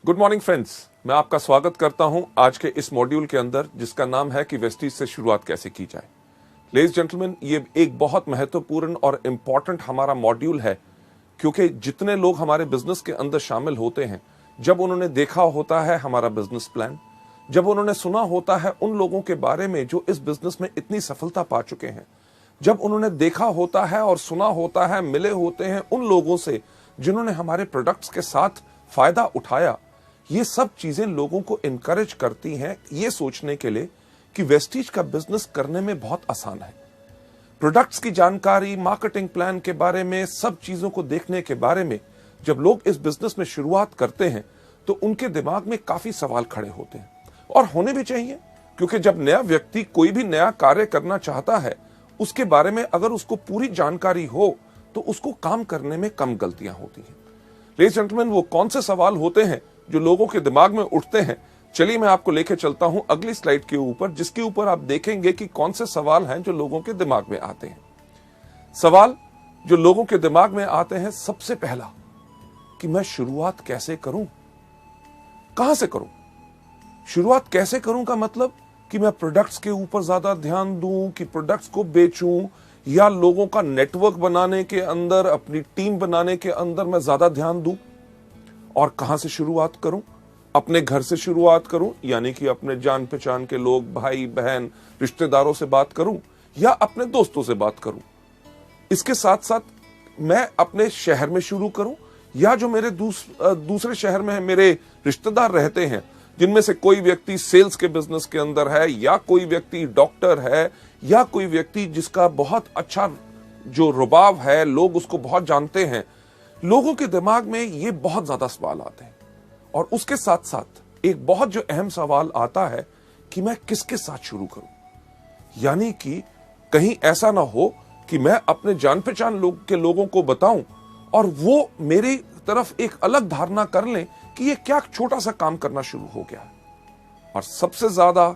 Good morning friends, मैं आपका स्वागत करता हूं आज के इस मॉड्यूल के अंदर जिसका नाम है कि वेस्टीज से शुरुआत कैसे की जाए। लेडीज जेंटलमैन, ये एक बहुत महत्वपूर्ण और इंपॉर्टेंट हमारा मॉड्यूल है, क्योंकि जितने लोग हमारे बिजनेस के अंदर शामिल होते हैं, जब उन्होंने देखा होता है हमारा बिजनेस प्लान, जब उन्होंने सुना होता है उन लोगों के बारे में जो इस बिजनेस में इतनी सफलता पा चुके हैं, जब उन्होंने देखा होता है और सुना होता है, मिले होते हैं उन लोगों से जिन्होंने हमारे प्रोडक्ट्स के साथ फायदा उठाया, ये सब चीजें लोगों को इनकरेज करती हैं ये सोचने के लिए कि वेस्टीज का बिजनेस करने में बहुत आसान है। प्रोडक्ट्स की जानकारी, मार्केटिंग प्लान के बारे में, सब चीजों को देखने के बारे में जब लोग इस बिजनेस में शुरुआत करते हैं तो उनके दिमाग में काफी सवाल खड़े होते हैं, और होने भी चाहिए, क्योंकि जब नया व्यक्ति कोई भी नया कार्य करना चाहता है, उसके बारे में अगर उसको पूरी जानकारी हो तो उसको काम करने में कम गलतियां होती हैं। लेडीज जेंटलमैन, वो कौन से सवाल होते हैं जो लोगों के दिमाग में उठते हैं? चलिए मैं आपको लेके चलता हूं अगली स्लाइड के ऊपर, जिसके ऊपर आप देखेंगे कि कौन से सवाल हैं जो लोगों के दिमाग में आते हैं। सवाल जो लोगों के दिमाग में आते हैं, सबसे पहला कि मैं शुरुआत कैसे करूं, कहां से करूं। शुरुआत कैसे करूं का मतलब कि मैं प्रोडक्ट्स के ऊपर ज्यादा ध्यान दूं, कि प्रोडक्ट्स को बेचूं, या लोगों का नेटवर्क बनाने के अंदर, अपनी टीम बनाने के अंदर मैं ज्यादा ध्यान दूं। और कहां से शुरुआत करूं? अपने घर से शुरुआत करूं, यानी कि अपने जान पहचान के लोग, भाई बहन, रिश्तेदारों से बात करूं, या अपने दोस्तों से बात करूं। इसके साथ साथ मैं अपने शहर में शुरू करूं, या जो मेरे दूसरे शहर में मेरे रिश्तेदार रहते हैं, जिनमें से कोई व्यक्ति सेल्स के बिजनेस के अंदर है, या कोई व्यक्ति डॉक्टर है, या कोई व्यक्ति जिसका बहुत अच्छा जो रुबाब है, लोग उसको बहुत जानते हैं। लोगों के दिमाग में ये बहुत ज्यादा सवाल आते हैं, और उसके साथ साथ एक बहुत जो अहम सवाल आता है कि मैं किसके साथ शुरू करूं। यानी कि कहीं ऐसा ना हो कि मैं अपने जान पहचान के लोगों को बताऊं और वो मेरी तरफ एक अलग धारणा कर लें कि ये क्या छोटा सा काम करना शुरू हो गया है। और सबसे ज्यादा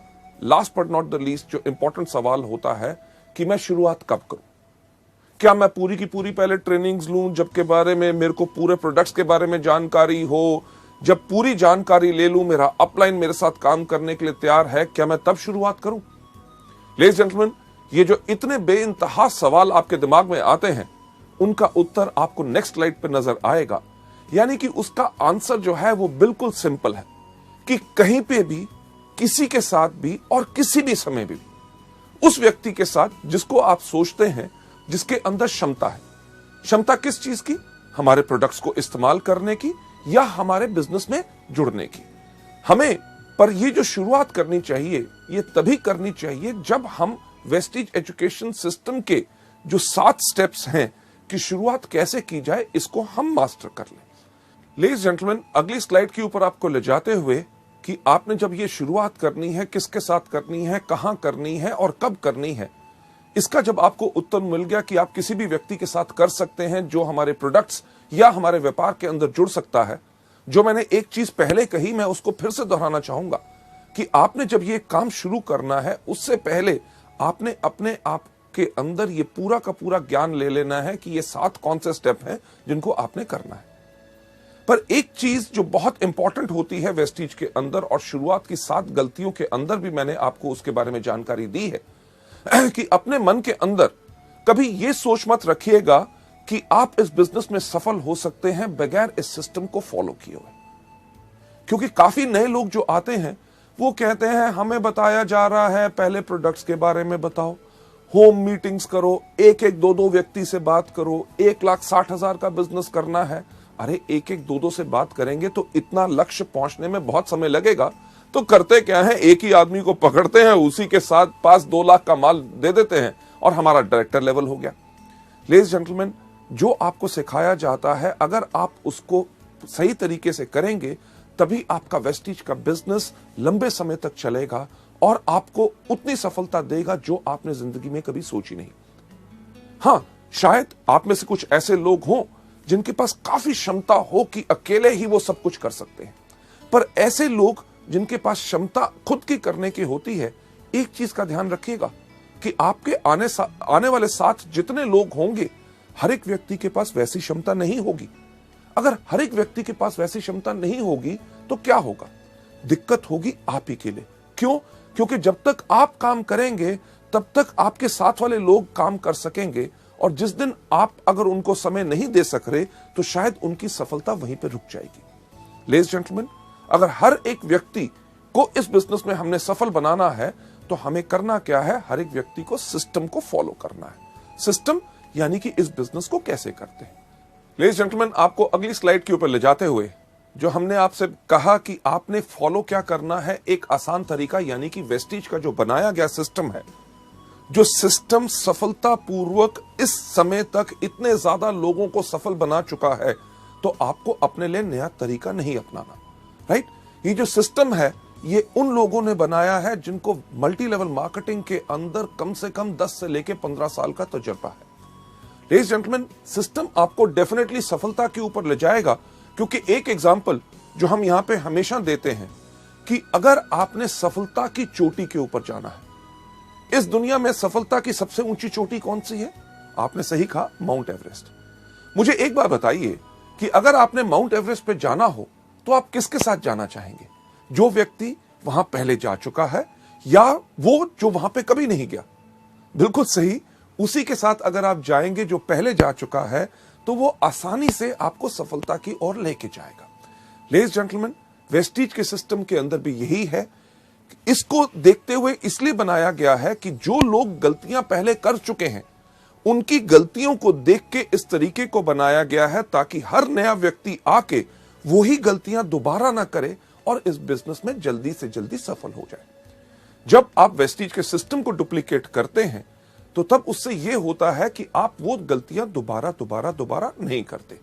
last but not the least जो इंपॉर्टेंट सवाल होता है कि मैं शुरुआत कब करूं। क्या मैं पूरी की पूरी पहले ट्रेनिंग्स लूं, जबकि बारे में मेरे को पूरे प्रोडक्ट्स के बारे में जानकारी हो, जब पूरी जानकारी ले लूं, मेरा अपलाइन मेरे साथ काम करने के लिए तैयार है, क्या मैं तब शुरुआत करूं? लेडीज जेंटलमैन, ये जो इतने बेइंतहा सवाल आपके दिमाग में आते हैं, उनका उत्तर आपको नेक्स्ट स्लाइड पर नजर आएगा। यानी कि उसका आंसर जो है वो बिल्कुल सिंपल है कि कहीं पे भी, किसी के साथ भी, और किसी भी समय भी उस व्यक्ति के साथ जिसको आप सोचते हैं, जिसके अंदर क्षमता है। क्षमता किस चीज की? हमारे प्रोडक्ट्स को इस्तेमाल करने की, या हमारे बिजनेस में जुड़ने की। हमें पर ये जो शुरुआत करनी चाहिए, ये तभी करनी चाहिए जब हम वेस्टीज एजुकेशन सिस्टम के जो 7 स्टेप्स हैं कि शुरुआत कैसे की जाए, इसको हम मास्टर कर लें। लेडीज जेंटलमैन, अगली स्लाइड के ऊपर आपको ले जाते हुए कि आपने जब ये शुरुआत करनी है, किसके साथ करनी है, कहां करनी है और कब करनी है, इसका जब आपको उत्तर मिल गया कि आप किसी भी व्यक्ति के साथ कर सकते हैं जो हमारे प्रोडक्ट्स या हमारे व्यापार के अंदर जुड़ सकता है। जो मैंने एक चीज पहले कही, मैं उसको फिर से दोहराना चाहूंगा कि आपने जब ये काम शुरू करना है, उससे पहले आपने अपने आप के अंदर ये पूरा का पूरा ज्ञान ले लेना है कि ये 7 कौन से स्टेप हैं जिनको आपने करना है। पर एक चीज जो बहुत इंपॉर्टेंट होती है वेस्टीज के अंदर, और शुरुआत की 7 गलतियों के अंदर भी मैंने आपको उसके बारे में जानकारी दी है, कि अपने मन के अंदर कभी यह सोच मत रखिएगा कि आप इस बिजनेस में सफल हो सकते हैं बगैर इस सिस्टम को फॉलो किए हुए। क्योंकि काफी नए लोग जो आते हैं वो कहते हैं हमें बताया जा रहा है पहले प्रोडक्ट्स के बारे में बताओ, होम मीटिंग्स करो, एक 2 व्यक्ति से बात करो, 1,60,000 का बिजनेस करना है। अरे 1 से बात करेंगे तो इतना लक्ष्य पहुंचने में बहुत समय लगेगा। तो करते क्या है, एक ही आदमी को पकड़ते हैं, उसी के साथ पास 2 लाख का माल दे देते हैं और हमारा डायरेक्टर लेवल हो गया। लेडीज जेंटलमैन, जो आपको सिखाया जाता है, अगर आप उसको सही तरीके से करेंगे, तभी आपका वेस्टीज का बिजनेस लंबे समय तक चलेगा और आपको उतनी सफलता देगा जो आपने जिंदगी में कभी सोची नहीं। हां, शायद आप में से कुछ ऐसे लोग हों जिनके पास काफी क्षमता हो कि अकेले ही वो सब कुछ कर सकते हैं, पर ऐसे लोग जिनके पास क्षमता खुद की करने की होती है, एक चीज का ध्यान रखिएगा कि आपके आने वाले साथ जितने लोग होंगे, हर एक व्यक्ति के पास वैसी क्षमता नहीं होगी। अगर हर एक व्यक्ति के पास वैसी क्षमता नहीं होगी तो क्या होगा? दिक्कत होगी आप ही के लिए। क्यों? क्योंकि जब तक आप काम करेंगे तब तक आपके साथ वाले लोग काम कर सकेंगे, और जिस दिन आप अगर उनको समय नहीं दे सक रहे तो शायद उनकी सफलता वहीं पर रुक जाएगी। लेडीज जेंटलमैन, अगर हर एक व्यक्ति को इस बिजनेस में हमने सफल बनाना है तो हमें करना क्या है? हर एक व्यक्ति को सिस्टम को फॉलो करना है। सिस्टम यानी कि इस बिजनेस को कैसे करते हैं। लेडीज जेंटलमैन, आपको अगली स्लाइड के ऊपर ले जाते हुए जो हमने आपसे कहा कि आपने फॉलो क्या करना है, एक आसान तरीका, यानी कि वेस्टीज का जो बनाया गया सिस्टम है, जो सिस्टम सफलतापूर्वक इस समय तक इतने ज्यादा लोगों को सफल बना चुका है, तो आपको अपने लिए नया तरीका नहीं अपनाना। राइट? ये जो सिस्टम है ये उन लोगों ने बनाया है जिनको मल्टी लेवल मार्केटिंग के अंदर कम से कम 10 से लेकर 15 साल का तजुर्बा है। लेडीज जेंटलमैन, सिस्टम आपको डेफिनेटली सफलता के ऊपर ले जाएगा, क्योंकि एक एग्जांपल जो हम यहां पे हमेशा देते हैं कि अगर आपने सफलता की चोटी के ऊपर जाना है, इस दुनिया में सफलता की सबसे ऊंची चोटी कौन सी है? आपने सही कहा, माउंट एवरेस्ट। मुझे एक बात बताइए कि अगर आपने माउंट एवरेस्ट पे जाना हो तो आप किसके साथ जाना चाहेंगे? जो व्यक्ति वहां पहले जा चुका है या वो जो वहां पे कभी नहीं गया? बिल्कुल सही, उसी के साथ अगर आप जाएंगे जो पहले जा चुका है तो वो आसानी से आपको सफलता की ओर लेके जाएगा। लेडीज जेंटलमैन, वेस्टीज के सिस्टम के अंदर भी यही है। इसको देखते हुए इसलिए बनाया गया है कि जो लोग गलतियां पहले कर चुके हैं उनकी गलतियों को देख के इस तरीके को बनाया गया है ताकि हर नया व्यक्ति आके वही गलतियां दोबारा ना करे और इस बिजनेस में जल्दी से जल्दी सफल हो जाए। जब आप वेस्टीज के सिस्टम को डुप्लीकेट करते हैं तो तब उससे यह होता है कि आप वो गलतियां दोबारा नहीं करते।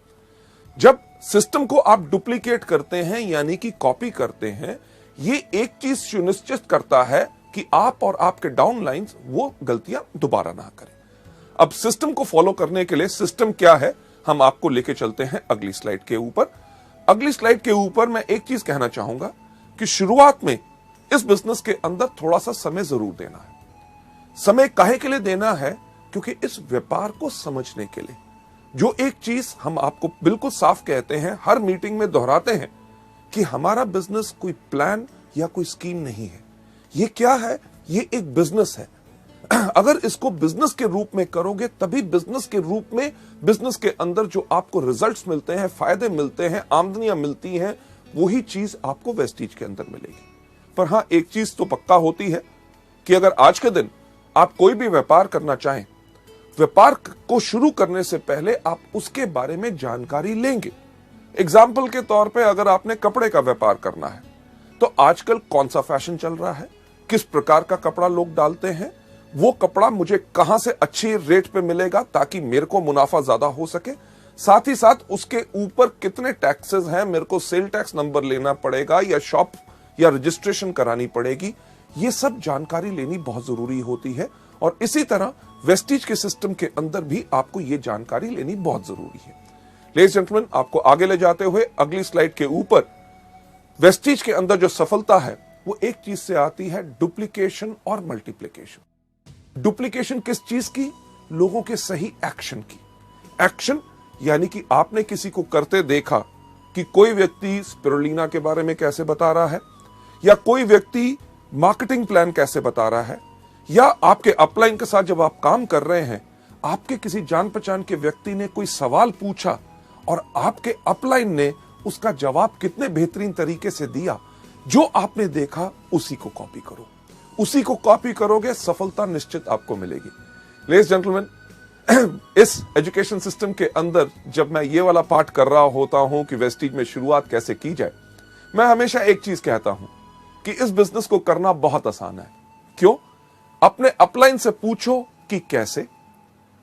जब सिस्टम को आप डुप्लीकेट करते हैं यानी कि कॉपी करते हैं, ये एक चीज सुनिश्चित करता है कि आप और आपके डाउनलाइंस वो गलतियां दोबारा ना करें। अब सिस्टम को फॉलो करने के लिए सिस्टम क्या है, हम आपको लेके चलते हैं अगली स्लाइड के ऊपर। अगली स्लाइड के ऊपर मैं एक चीज कहना चाहूंगा कि शुरुआत में इस बिजनेस के अंदर थोड़ा सा समय जरूर देना है। समय काहे के लिए देना है? क्योंकि इस व्यापार को समझने के लिए। जो एक चीज हम आपको बिल्कुल साफ कहते हैं, हर मीटिंग में दोहराते हैं कि हमारा बिजनेस कोई प्लान या कोई स्कीम नहीं है। ये क्या है? ये एक बिजनेस है। अगर इसको बिजनेस के रूप में करोगे तभी बिजनेस के रूप में, बिजनेस के अंदर जो आपको रिजल्ट्स मिलते हैं, फायदे मिलते हैं, आमदनियां मिलती हैं, वही चीज आपको वेस्टीज के अंदर मिलेगी। पर हां, एक चीज तो पक्का होती है कि अगर आज के दिन आप कोई भी व्यापार करना चाहें, व्यापार को शुरू करने से पहले आप उसके बारे में जानकारी लेंगे। एग्जाम्पल के तौर पे अगर आपने कपड़े का व्यापार करना है तो आजकल कौन सा फैशन चल रहा है, किस प्रकार का कपड़ा लोग डालते हैं, वो कपड़ा मुझे कहां से अच्छी रेट पे मिलेगा ताकि मेरे को मुनाफा ज्यादा हो सके, साथ ही साथ उसके ऊपर कितने टैक्सेस हैं, मेरे को सेल टैक्स नंबर लेना पड़ेगा या शॉप या रजिस्ट्रेशन करानी पड़ेगी, ये सब जानकारी लेनी बहुत जरूरी होती है। और इसी तरह वेस्टीज के सिस्टम के अंदर भी आपको ये जानकारी लेनी बहुत जरूरी है। लेडीज जेंटलमैन, आपको आगे ले जाते हुए अगली स्लाइड के ऊपर वेस्टीज के अंदर जो सफलता है वो एक चीज से आती है, डुप्लीकेशन और मल्टीप्लीकेशन। डुप्लीकेशन किस चीज की? लोगों के सही एक्शन की। एक्शन यानी कि आपने किसी को करते देखा कि कोई व्यक्ति स्पिरुलिना के बारे में कैसे बता रहा है, या कोई व्यक्ति मार्केटिंग प्लान कैसे बता रहा है, या आपके अपलाइन के साथ जब आप काम कर रहे हैं आपके किसी जान पहचान के व्यक्ति ने कोई सवाल पूछा और आपके अपलाइन ने उसका जवाब कितने बेहतरीन तरीके से दिया, जो आपने देखा उसी को कॉपी करो। उसी को कॉपी करोगे, सफलता निश्चित आपको मिलेगी। लेडीज जेंटलमैन, इस एजुकेशन सिस्टम के अंदर जब मैं ये वाला पार्ट कर रहा होता हूं कि वेस्टीज में शुरुआत कैसे की जाए, मैं हमेशा एक चीज कहता हूं कि इस बिजनेस को करना बहुत आसान है। क्यों? अपने अपलाइन से पूछो कि कैसे,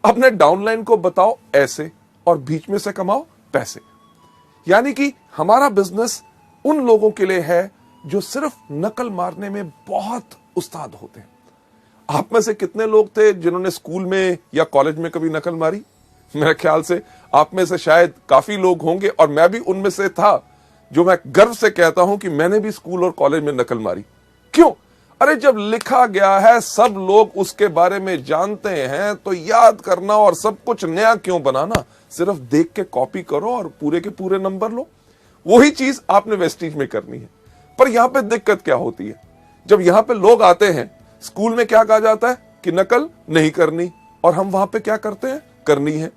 अपने डाउनलाइन को बताओ ऐसे, और बीच में से कमाओ पैसे। यानी कि हमारा बिजनेस उन लोगों के लिए है जो सिर्फ नकल मारने में बहुत उस्ताद होते हैं। आप में से कितने लोग थे जिन्होंने स्कूल में या कॉलेज में कभी नकल मारी? मेरे ख्याल से आप में से शायद काफी लोग होंगे, और मैं भी उनमें से था, जो मैं गर्व से कहता हूं कि मैंने भी स्कूल और कॉलेज में नकल मारी। क्यों? अरे जब लिखा गया है, सब लोग उसके बारे में जानते हैं, तो याद करना और सब कुछ नया क्यों बनाना? सिर्फ देख के कॉपी करो और पूरे के पूरे नंबर लो। वही चीज आपने वेस्टीज में करनी है। पर यहां पे दिक्कत क्या होती है, जब यहां पे लोग आते हैं, स्कूल में क्या कहा जाता है कि नकल नहीं करनी, और हम वहां पे क्या करते हैं, करनी है।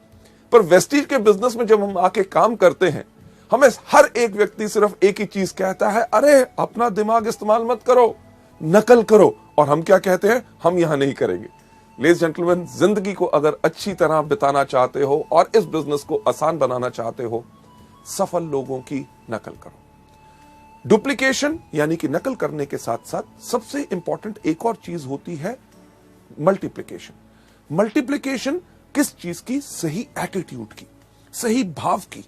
पर वेस्टीज के बिजनेस में जब हम आके काम करते हैं, हमें हर एक व्यक्ति सिर्फ एक ही चीज कहता है, अरे अपना दिमाग इस्तेमाल मत करो, नकल करो। और हम क्या कहते हैं, हम यहां नहीं करेंगे। लेडीज जेंटलमैन, जिंदगी को अगर अच्छी तरह बिताना चाहते हो और इस बिजनेस को आसान बनाना चाहते हो, सफल लोगों की नकल करो। डुप्लीकेशन यानी कि नकल करने के साथ साथ सबसे इंपॉर्टेंट एक और चीज होती है मल्टीप्लिकेशन। मल्टीप्लिकेशन किस चीज की, सही एटीट्यूड की, सही भाव की।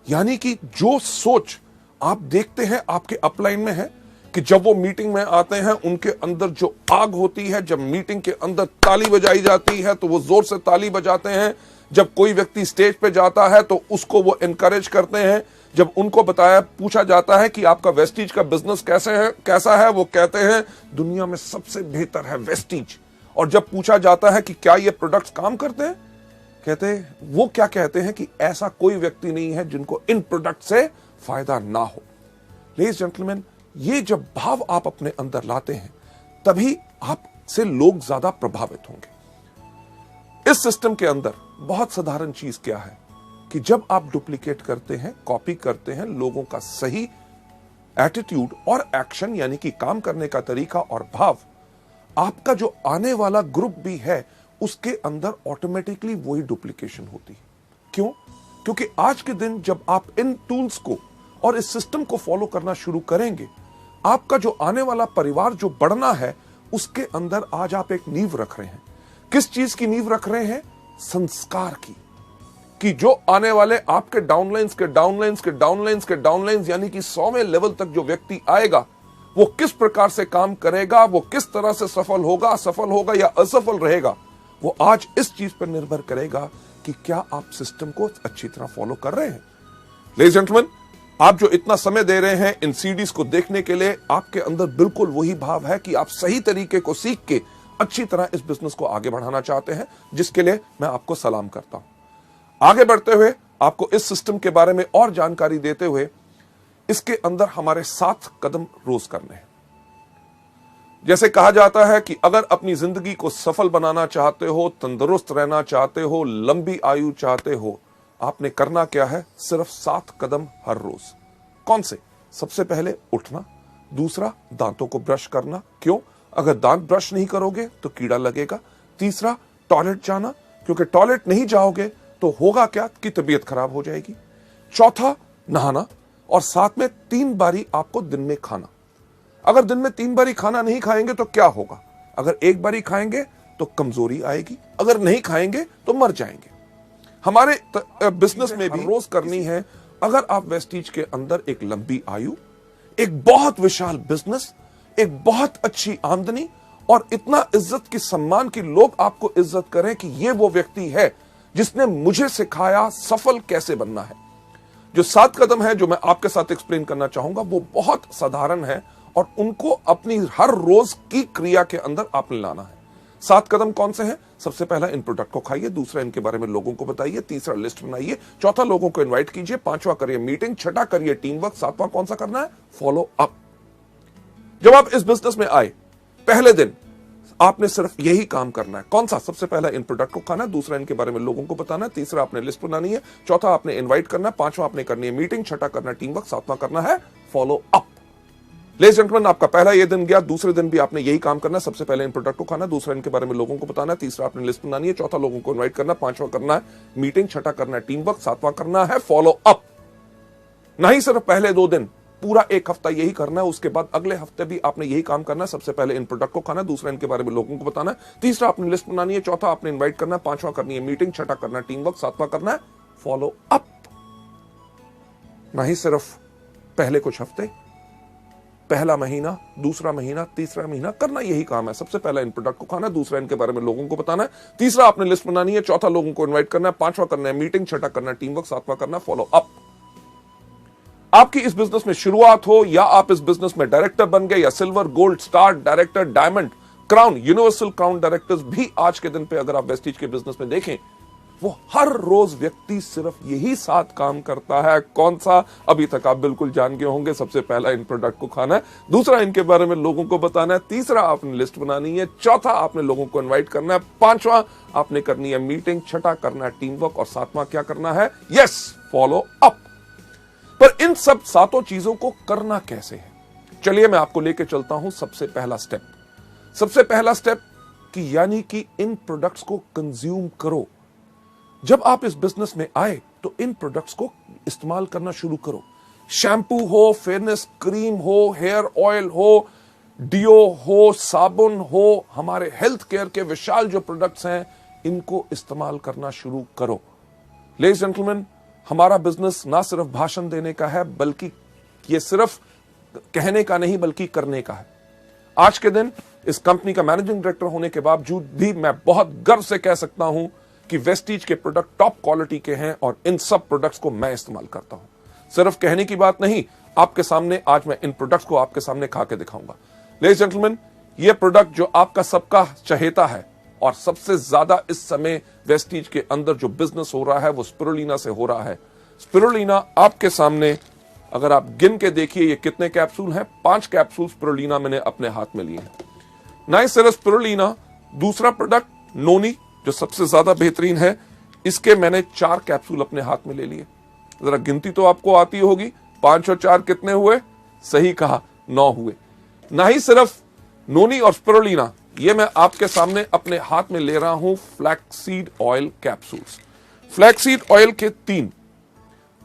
यानी कि जो सोच आप देखते हैं आपके अपलाइन में है कि जब वो मीटिंग में आते हैं उनके अंदर जो आग होती है, जब मीटिंग के अंदर ताली बजाई जाती है तो वो जोर से ताली बजाते हैं, जब कोई व्यक्ति स्टेज पे जाता है तो उसको वो एनकरेज करते हैं, जब उनको पूछा जाता है कि आपका वेस्टीज का बिजनेस कैसा है, वो कहते हैं दुनिया में सबसे बेहतर है वेस्टीज। और जब पूछा जाता है कि क्या ये प्रोडक्ट्स काम करते हैं, वो क्या कहते हैं कि ऐसा कोई व्यक्ति नहीं है जिनको इन प्रोडक्ट से फायदा ना हो। लेडीज जेंटलमैन, ये जब भाव आप अपने अंदर लाते हैं तभी आपसे लोग ज्यादा प्रभावित होंगे। इस सिस्टम के अंदर बहुत साधारण चीज क्या है कि जब आप डुप्लीकेट करते हैं, कॉपी करते हैं, लोगों का सही एटीट्यूड और एक्शन यानी कि काम करने का तरीका और भाव, आपका जो आने वाला ग्रुप भी है उसके अंदर ऑटोमेटिकली वही डुप्लीकेशन होती है। क्यों? क्योंकि आज के दिन जब आप इन टूल्स को और इस सिस्टम को फॉलो करना शुरू करेंगे, आपका जो आने वाला परिवार जो बढ़ना है उसके अंदर आज आप एक नींव रख रहे हैं। किस चीज की नींव रख रहे हैं? संस्कार की। कि जो आने वाले आपके डाउनलाइंस के डाउनलाइंस के डाउनलाइंस के डाउनलाइंस यानी कि 100वें लेवल तक जो व्यक्ति आएगा वो किस प्रकार से काम करेगा, वो किस तरह से सफल होगा या असफल रहेगा, वो आज इस चीज पर निर्भर करेगा कि क्या आप सिस्टम को अच्छी तरह फॉलो कर रहे हैं। लेडीज जेंटलमैन, आप जो इतना समय दे रहे हैं इन सीडीज को देखने के लिए, आपके अंदर बिल्कुल वही भाव है कि आप सही तरीके को सीख के अच्छी तरह इस बिजनेस को आगे बढ़ाना चाहते हैं, जिसके लिए मैं आपको सलाम करता हूं। आगे बढ़ते हुए आपको इस सिस्टम के बारे में और जानकारी देते हुए, इसके अंदर हमारे 7 कदम रोज करने हैं। जैसे कहा जाता है कि अगर अपनी जिंदगी को सफल बनाना चाहते हो, तंदुरुस्त रहना चाहते हो, लंबी आयु चाहते हो, आपने करना क्या है? सिर्फ 7 कदम हर रोज। कौन से? सबसे पहले उठना, दूसरा दांतों को ब्रश करना। क्यों? अगर दांत ब्रश नहीं करोगे तो कीड़ा लगेगा। तीसरा, टॉयलेट जाना, क्योंकि टॉयलेट नहीं जाओगे तो होगा क्या कि तबीयत खराब हो जाएगी। चौथा, नहाना, और साथ में 3 बारी आपको दिन में खाना। अगर दिन में 3 बारी खाना नहीं खाएंगे तो क्या होगा? अगर 1 बारी खाएंगे तो कमजोरी आएगी, अगर नहीं खाएंगे तो मर जाएंगे। हमारे बिजनेस में भी रोज करनी है। अगर आप वेस्टीज के अंदर एक लंबी आयु, एक बहुत विशाल बिजनेस, एक बहुत अच्छी आमदनी और इतना इज्जत की सम्मान की लोग आपको इज्जत करें कि ये वो व्यक्ति है जिसने मुझे सिखाया सफल कैसे बनना है। जो 7 कदम है जो मैं आपके साथ एक्सप्लेन करना चाहूंगा वो बहुत साधारण है और उनको अपनी हर रोज की क्रिया के अंदर आपने लाना है। 7 कदम कौन से हैं? सबसे पहला, इन प्रोडक्ट को खाइए। दूसरा, इनके बारे में लोगों को बताइए। तीसरा, लिस्ट बनाइए। चौथा, लोगों को इनवाइट कीजिए। 5वां, करिए मीटिंग। 6ठा, करिए टीम वर्क। 7वां कौन सा करना है? Follow up. जब आप इस बिजनेस में आए पहले दिन आपने सिर्फ यही काम करना है। कौन सा? सबसे पहला, इन प्रोडक्ट को खाना। दूसरा, इनके बारे में लोगों को बताना है। तीसरा, आपने लिस्ट बनानी है। चौथा, आपने इनवाइट करना है। 5वां, आपने करनी है मीटिंग। 6ठा, करना है टीम वर्क। 7वां, करना है फॉलो अप। लेडीज जेंटलमैन, आपका पहला ये दिन गया। दूसरे दिन भी आपने यही काम करना है। सबसे पहले इन प्रोडक्ट को खाना, दूसरा इनके बारे में लोगों को बताना है, तीसरा आपने लिस्ट बनानी है, चौथा लोगों को इनवाइट करना, 5वां करना है मीटिंग, 6ठा करना है टीम वर्क, 7वां करना है फॉलो अप। नहीं सिर्फ पहले 2 दिन, पूरा 1 हफ्ता यही करना है। उसके बाद अगले हफ्ते भी आपने यही काम करना है। सबसे पहले इन प्रोडक्ट को खाना, दूसरा इनके बारे में लोगों को बताना है, तीसरा आपने लिस्ट बनानी है, चौथा आपने इन्वाइट करना है, 5वां करनी है मीटिंग, 6ठा करना है टीम वर्क, 7वां करना है फॉलो अप। नहीं सिर्फ पहले कुछ हफ्ते, पहला महीना, दूसरा महीना, तीसरा महीना करना यही काम है। सबसे पहला इन प्रोडक्ट को खाना, दूसरा इनके बारे में लोगों को बताना है, तीसरा आपने लिस्ट बनानी है, चौथा लोगों को इनवाइट करना है, 5वां करना है मीटिंग, 6ठा करना है टीम वर्क, 7वां करना है फॉलो अप। आपकी इस बिजनेस में शुरुआत हो या आप इस बिजनेस में डायरेक्टर बन गए या silver, gold, star, director, diamond, crown, universal crown directors भी आज के दिन पे अगर आप वेस्टीज के बिजनेस में देखें वो हर रोज व्यक्ति सिर्फ यही 7 काम करता है। कौन सा? अभी तक आप बिल्कुल जान गए होंगे। सबसे पहला, इन प्रोडक्ट को खाना है। दूसरा, इनके बारे में लोगों को बताना है। तीसरा, आपने लिस्ट बनानी है। चौथा, आपने लोगों को इनवाइट करना है। पांचवा, आपने करनी है मीटिंग। छठा, करना है टीम वर्क। और सातवां क्या करना है? Yes, follow up. पर इन सब 7 चीजों को करना कैसे है? चलिए मैं आपको लेके चलता हूं। सबसे पहला स्टेप कि यानी कि इन प्रोडक्ट्स को कंज्यूम करो। जब आप इस बिजनेस में आए तो इन प्रोडक्ट्स को इस्तेमाल करना शुरू करो। शैम्पू हो, फेयरनेस क्रीम हो, हेयर ऑयल हो, डियो हो, साबुन हो, हमारे हेल्थ केयर के विशाल जो प्रोडक्ट्स हैं, इनको इस्तेमाल करना शुरू करो। लेडीज जेंटलमैन, हमारा बिजनेस ना सिर्फ भाषण देने का है, बल्कि ये सिर्फ कहने का नहीं बल्कि करने का है। आज के दिन इस कंपनी का मैनेजिंग डायरेक्टर होने के बावजूद भी मैं बहुत गर्व से कह सकता हूं कि वेस्टीज के प्रोडक्ट टॉप क्वालिटी के हैं और इन सब प्रोडक्ट्स को मैं इस्तेमाल करता हूं। सिर्फ कहने की बात नहीं, आपके सामने आज मैं इन प्रोडक्ट्स को आपके सामने खा के दिखाऊंगा। लेडीज जेंटलमैन, ये प्रोडक्ट जो आपका सबका चहेता है और सबसे ज्यादा इस समय वेस्टीज के अंदर जो बिजनेस हो रहा है वो स्पिरुलिना से हो रहा है। स्पिरुलिना आपके सामने, अगर आप गिन के देखिए ये कितने कैप्सूल हैं। 5 कैप्सूल स्पिरुलिना मैंने अपने हाथ में लिए हैं। ना सिर्फ स्पिरुलिना, दूसरा प्रोडक्ट नोनी जो सबसे ज्यादा बेहतरीन है, इसके मैंने 4 कैप्सूल अपने हाथ में ले लिए। जरा गिनती तो आपको आती होगी, 5 और 4 कितने हुए? सही कहा, 9 हुए। ना ही सिर्फ नोनी और स्पिरुलिना, ये मैं आपके सामने अपने हाथ में ले रहा हूं flaxseed oil capsules. Flaxseed oil के 3,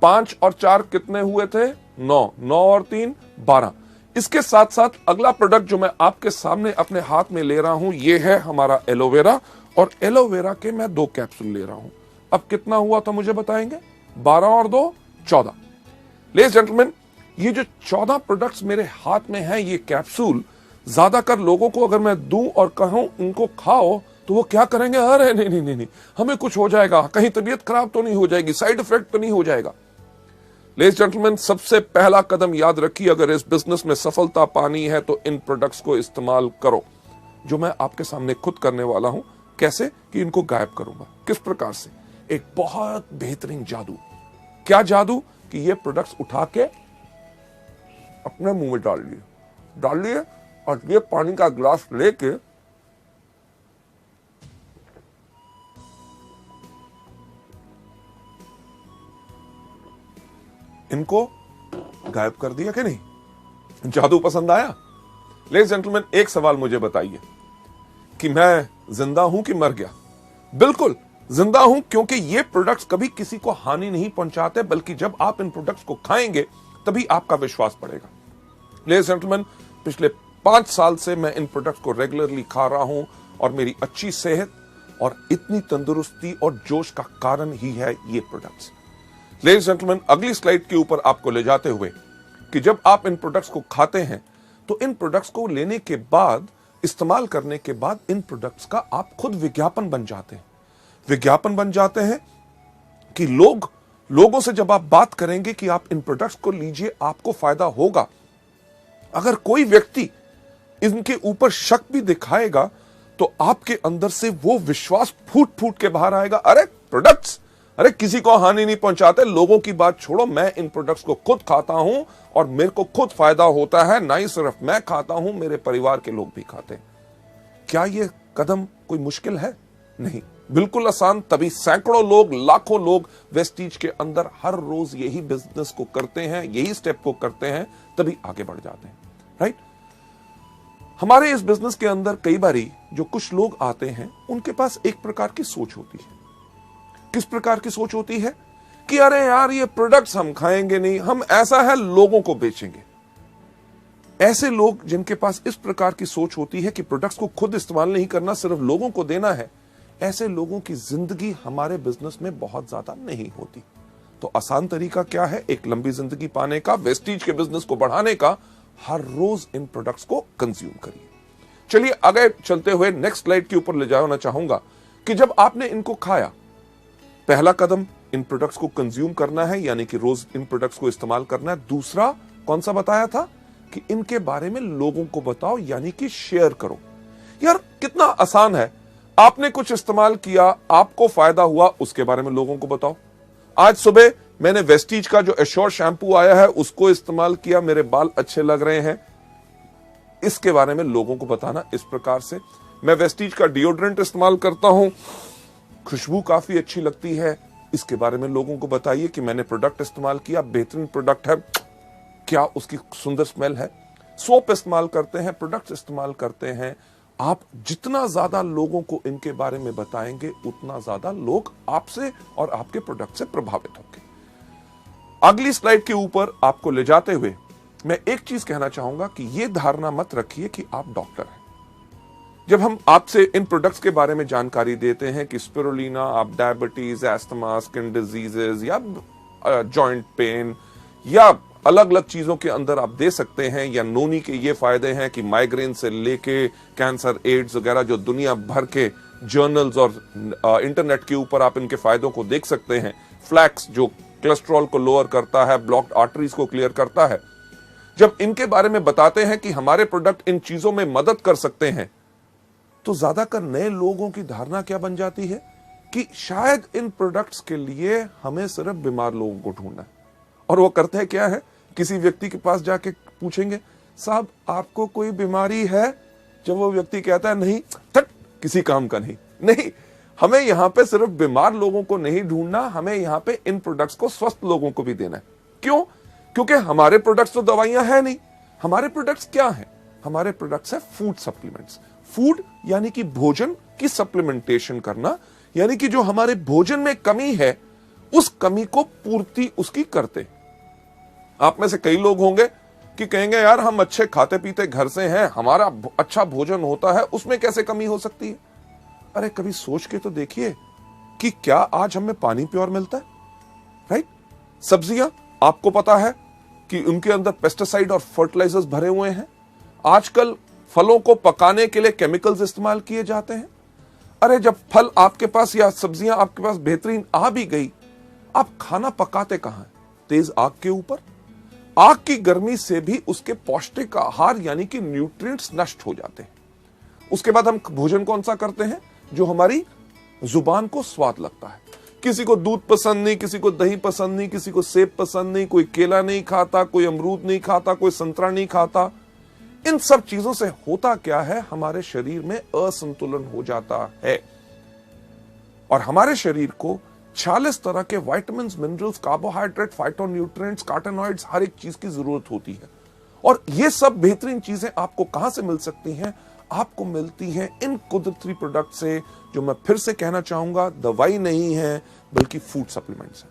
5 और 4 कितने हुए थे? 9। 9 और 3 12। इसके साथ साथ अगला प्रोडक्ट जो मैं आपके सामने अपने हाथ में ले रहा हूं, ये है हमारा एलोवेरा। और एलोवेरा के मैं 2 कैप्सूल ले रहा हूं। अब कितना हुआ था मुझे बताएंगे? 12 और 2 14। लेडीज जेंटलमैन, ये जो 14 प्रोडक्ट्स मेरे हाथ में हैं, ये कैप्सूल ज्यादातर लोगों को अगर मैं दूं और कहूं इनको खाओ तो वो क्या करेंगे? अरे नहीं नहीं नहीं नहीं, हमें कुछ हो जाएगा, कहीं तबीयत खराब तो नहीं हो जाएगी, साइड इफेक्ट तो नहीं हो जाएगा। लेडीज जेंटलमैन, सबसे पहला कदम याद रखिए, अगर इस बिजनेस में सफलता पानी है तो इन प्रोडक्ट्स को इस्तेमाल करो, जो मैं आपके सामने खुद करने वाला हूं। कैसे? कि इनको गायब करूंगा। किस प्रकार से? एक बहुत बेहतरीन जादू। क्या जादू? कि ये प्रोडक्ट्स उठा के अपने मुंह में डाल लिए और ये पानी का ग्लास लेके इनको गायब कर दिया कि नहीं? जादू पसंद आया? लेडीज जेंटलमैन, एक सवाल मुझे बताइए कि मैं जिंदा हूं कि मर गया? बिल्कुल जिंदा हूं, क्योंकि ये प्रोडक्ट्स कभी किसी को हानि नहीं पहुंचाते, बल्कि जब आप इन प्रोडक्ट्स को खाएंगे तभी आपका विश्वास बढ़ेगा। लेडीज जेंटलमैन, पिछले 5 साल से मैं इन प्रोडक्ट्स को रेगुलरली खा रहा हूं और मेरी अच्छी सेहत और इतनी तंदुरुस्ती और जोश का कारण ही है ये प्रोडक्ट्स। लेडीज जेंटलमैन, अगली स्लाइड के ऊपर आपको ले जाते हुए कि जब आप इन प्रोडक्ट्स को खाते हैं तो इन प्रोडक्ट्स को लेने के बाद, इस्तेमाल करने के बाद, इन प्रोडक्ट्स का आप खुद विज्ञापन बन जाते हैं। विज्ञापन बन जाते हैं कि लोगों से जब आप बात करेंगे कि आप इन प्रोडक्ट्स को लीजिए, आपको फायदा होगा। अगर कोई व्यक्ति इनके ऊपर शक भी दिखाएगा तो आपके अंदर से वो विश्वास फूट फूट के बाहर आएगा। अरे प्रोडक्ट्स, अरे किसी को हानि नहीं पहुंचाते। लोगों की बात छोड़ो, मैं इन प्रोडक्ट्स को खुद खाता हूं और मेरे को खुद फायदा होता है। ना ही सिर्फ मैं खाता हूं, मेरे परिवार के लोग भी खाते हैं। क्या यह कदम कोई मुश्किल है? नहीं, बिल्कुल आसान। तभी सैकड़ों लोग, लाखों लोग वेस्टीज के अंदर हर रोज यही बिजनेस को करते हैं, यही स्टेप को करते हैं, तभी आगे बढ़ जाते हैं। राइट? हमारे इस बिजनेस के अंदर कई बारी जो कुछ लोग आते हैं, उनके पास एक प्रकार की सोच होती है। किस प्रकार की सोच होती है? कि अरे यार, ये प्रोडक्ट्स हम खाएंगे नहीं, हम ऐसा है लोगों को बेचेंगे। ऐसे लोग जिनके पास इस प्रकार की सोच होती है कि प्रोडक्ट्स को खुद इस्तेमाल नहीं करना, सिर्फ लोगों को देना है, ऐसे लोगों की जिंदगी हमारे बिजनेस में बहुत ज्यादा नहीं होती। तो आसान तरीका क्या है एक लंबी जिंदगी पाने का, वेस्टीज के बिजनेस को बढ़ाने का? हर रोज इन प्रोडक्ट्स को कंज्यूम करिए। चलिए आगे चलते हुए नेक्स्ट स्लाइड के ऊपर ले जाना चाहूंगा कि जब आपने इनको खाया, पहला कदम इन प्रोडक्ट्स को कंज्यूम करना है, यानी कि रोज इन प्रोडक्ट्स को इस्तेमाल करना है। दूसरा कौन सा बताया था? कि इनके बारे में लोगों को बताओ, यानी कि शेयर करो। यार कितना आसान है। आपने कुछ इस्तेमाल किया, आपको फायदा हुआ, उसके बारे में लोगों को बताओ। आज सुबह मैंने वेस्टीज का जो एश्योर शैम्पू आया है उसको इस्तेमाल किया, मेरे बाल अच्छे लग रहे हैं, इसके बारे में लोगों को बताना इस प्रकार से। मैं वेस्टीज का डिओड्रेंट इस्तेमाल करता हूं, खुशबू काफी अच्छी लगती है, इसके बारे में लोगों को बताइए कि मैंने प्रोडक्ट इस्तेमाल किया, बेहतरीन प्रोडक्ट है, क्या उसकी सुंदर स्मेल है। सोप इस्तेमाल करते हैं, प्रोडक्ट इस्तेमाल करते हैं, आप जितना ज्यादा लोगों को इनके बारे में बताएंगे उतना ज्यादा लोग आपसे और आपके प्रोडक्ट से प्रभावित होंगे। अगली स्लाइड के ऊपर आपको ले जाते हुए मैं एक चीज कहना चाहूंगा कि यह धारणा मत रखिए कि आप डॉक्टर हैं। जब हम आपसे इन प्रोडक्ट्स के बारे में जानकारी देते हैं कि स्पिरुलिना आप डायबिटीज, एस्थमा, स्किन डिजीजेस या जॉइंट पेन या अलग अलग चीजों के अंदर आप दे सकते हैं, या नोनी के ये फायदे हैं कि माइग्रेन से लेके कैंसर, एड्स वगैरह जो दुनिया भर के जर्नल्स और इंटरनेट के ऊपर आप इनके फायदों को देख सकते हैं। फ्लैक्स जो कोलेस्ट्रॉल को लोअर करता है, ब्लॉक्ड आर्टरीज को क्लियर करता है। जब इनके बारे में बताते हैं कि हमारे प्रोडक्ट इन चीजों में मदद कर सकते हैं, तो ज्यादातर नए लोगों की धारणा क्या बन जाती है कि शायद इन प्रोडक्ट्स के लिए हमें सिर्फ बीमार लोगों को ढूंढना है। और वो करते हैं क्या है, किसी व्यक्ति के पास जाके पूछेंगे, साहब आपको कोई बीमारी है? जब वो व्यक्ति कहता है नहीं, तट किसी काम का नहीं, हमें यहां पे सिर्फ बीमार लोगों को नहीं ढूंढना, हमें यहां पे इन प्रोडक्ट्स को स्वस्थ लोगों को भी देना है। क्यों? क्योंकि हमारे प्रोडक्ट्स तो दवाइयां हैं नहीं। हमारे प्रोडक्ट्स क्या हैं? हमारे प्रोडक्ट्स है फूड सप्लीमेंट्स। फूड यानी कि भोजन की सप्लीमेंटेशन करना, यानी कि जो हमारे भोजन में कमी है उस कमी को पूर्ति उसकी करते। आप में से कई लोग होंगे कि कहेंगे यार हम अच्छे खाते पीते घर से हैं, हमारा अच्छा भोजन होता है, उसमें कैसे कमी हो सकती है? अरे कभी सोच के तो देखिए कि क्या आज हमें पानी प्योर मिलता है? राइट? सब्जियां आपको पता है कि उनके अंदर पेस्टिसाइड और फर्टिलाइजर्स भरे हुए हैं। आजकल फलों को पकाने के लिए केमिकल्स इस्तेमाल किए जाते हैं। अरे जब फल आपके पास या सब्जियां आपके पास बेहतरीन आ भी गई, आप खाना पकाते कहां हैं? तेज आग के ऊपर। आग की गर्मी से भी उसके पौष्टिक आहार यानी कि न्यूट्रिएंट्स नष्ट हो जाते हैं। उसके बाद हम भोजन कौन सा करते हैं? जो हमारी जुबान को स्वाद लगता है। किसी को दूध पसंद नहीं, किसी को दही पसंद नहीं, किसी को सेब पसंद नहीं, कोई केला नहीं खाता, कोई अमरूद नहीं खाता, कोई संतरा नहीं खाता। इन सब चीजों से होता क्या है, हमारे शरीर में असंतुलन हो जाता है और हमारे शरीर को 46 तरह के विटामिन, मिनरल्स, कार्बोहाइड्रेट, फाइटोन्यूट्रिएंट्स, कार्टेनॉइड्स, हर एक चीज की जरूरत होती है। और ये सब बेहतरीन चीजें आपको कहां से मिल सकती हैं? आपको मिलती हैं इन कुदरती प्रोडक्ट से, जो मैं फिर से कहना चाहूंगा दवाई नहीं है बल्कि फूड सप्लीमेंट्स है।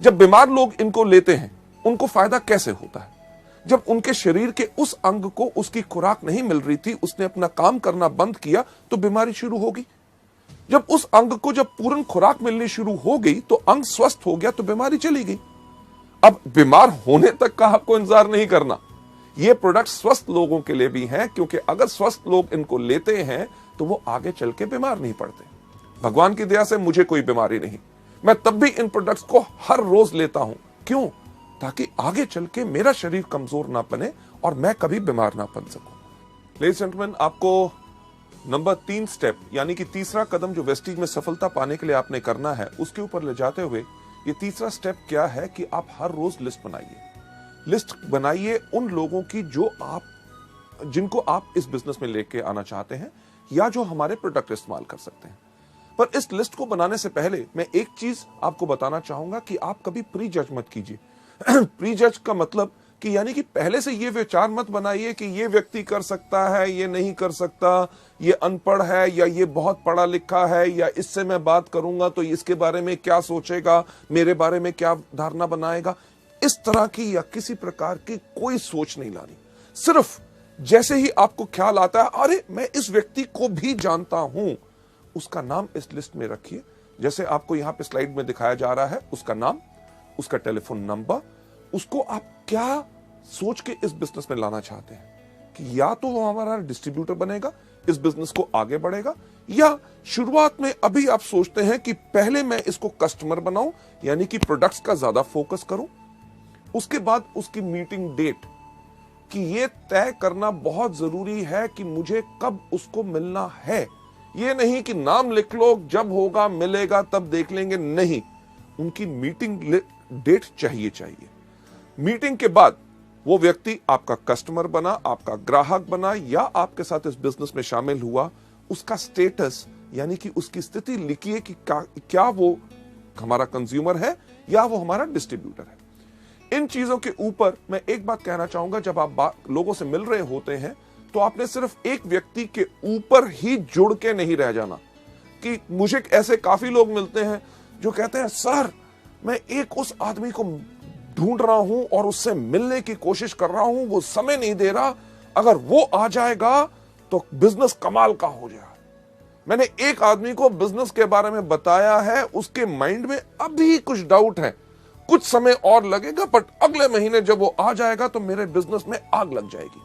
जब बीमार लोग इनको लेते हैं उनको फायदा कैसे होता है? जब उनके शरीर के उस अंग को उसकी खुराक नहीं मिल रही थी, उसने अपना काम करना बंद किया तो बीमारी शुरू होगी। जब उस अंग को जब पूर्ण खुराक मिलनी शुरू हो गई तो अंग स्वस्थ हो गया तो बीमारी चली गई। अब बीमार होने तक का आपको इंतजार नहीं करना। ये प्रोडक्ट स्वस्थ लोगों के लिए भी हैं, क्योंकि अगर स्वस्थ लोग इनको लेते हैं तो वो आगे चल के बीमार नहीं पड़ते। भगवान की दया से मुझे कोई बीमारी नहीं, मैं तब भी इन प्रोडक्ट्स को हर रोज लेता हूं। क्यों? ताकि आगे चल के मेरा शरीर कमजोर ना बने और मैं कभी बीमार ना बन सकूं। लेडीज एंड जेंटलमैन, आपको नंबर 3 स्टेप यानी कि तीसरा कदम जो वेस्टीज में सफलता पाने के लिए आपने करना है, उसके ऊपर ले जाते हुए ये तीसरा स्टेप क्या है कि आप हर रोज लिस्ट बनाइए। लिस्ट बनाइए उन लोगों की जिनको आप इस बिजनेस में लेके आना चाहते हैं या जो हमारे प्रोडक्ट इस्तेमाल कर सकते हैं। पर इस लिस्ट को बनाने से पहले मैं एक चीज आपको बताना चाहूंगा कि आप कभी प्री जज मत कीजिए। प्री जज का मतलब कि यानी कि पहले से ये विचार मत बनाइए कि ये व्यक्ति कर सकता है, ये नहीं कर सकता, ये अनपढ़ है या ये बहुत पढ़ा लिखा है, या इससे मैं बात करूंगा तो इसके बारे में क्या सोचेगा, मेरे बारे में क्या धारणा बनाएगा। इस तरह की या किसी प्रकार की कोई सोच नहीं लानी। सिर्फ जैसे ही आपको ख्याल आता है अरे मैं इस व्यक्ति को भी जानता हूं, उसका नाम इस लिस्ट में रखिए। जैसे आपको यहां पे स्लाइड में दिखाया जा रहा है, उसका नाम, उसका टेलीफोन नंबर, उसको आप क्या सोच के इस बिजनेस में लाना चाहते हैं कि या तो वो हमारा डिस्ट्रीब्यूटर बनेगा, इस बिजनेस को आगे बढ़ेगा, या शुरुआत में अभी आप सोचते हैं कि पहले मैं इसको कस्टमर बनाऊं यानी कि प्रोडक्ट्स का ज्यादा फोकस करूं। उसके बाद उसकी मीटिंग डेट कि ये तय करना बहुत जरूरी है कि मुझे कब उसको मिलना है, ये नहीं कि नाम लिख लो, जब होगा मिलेगा तब देख लेंगे, नहीं, उनकी मीटिंग डेट चाहिए। मीटिंग के बाद वो व्यक्ति आपका कस्टमर बना, आपका ग्राहक बना या आपके साथ इस बिजनेस में शामिल हुआ, उसका स्टेटस यानी कि उसकी स्थिति लिखिए कि क्या वो हमारा कंज्यूमर है या वो हमारा डिस्ट्रीब्यूटर है। इन चीजों के ऊपर मैं एक बात कहना चाहूंगा, जब आप लोगों से मिल रहे होते हैं तो आपने सिर्फ एक व्यक्ति के ऊपर ही जुड़ के नहीं रह जाना। कि मुझे ऐसे काफी लोग मिलते हैं जो कहते हैं सर मैं एक उस आदमी को ढूंढ रहा हूं और उससे मिलने की कोशिश कर रहा हूं, वो समय नहीं दे रहा, अगर वो आ जाएगा तो बिजनेस कमाल का हो जाएगा। मैंने एक आदमी को बिजनेस के बारे में बताया है, उसके माइंड में अभी कुछ डाउट है, कुछ समय और लगेगा, बट अगले महीने जब वो आ जाएगा तो मेरे बिजनेस में आग लग जाएगी।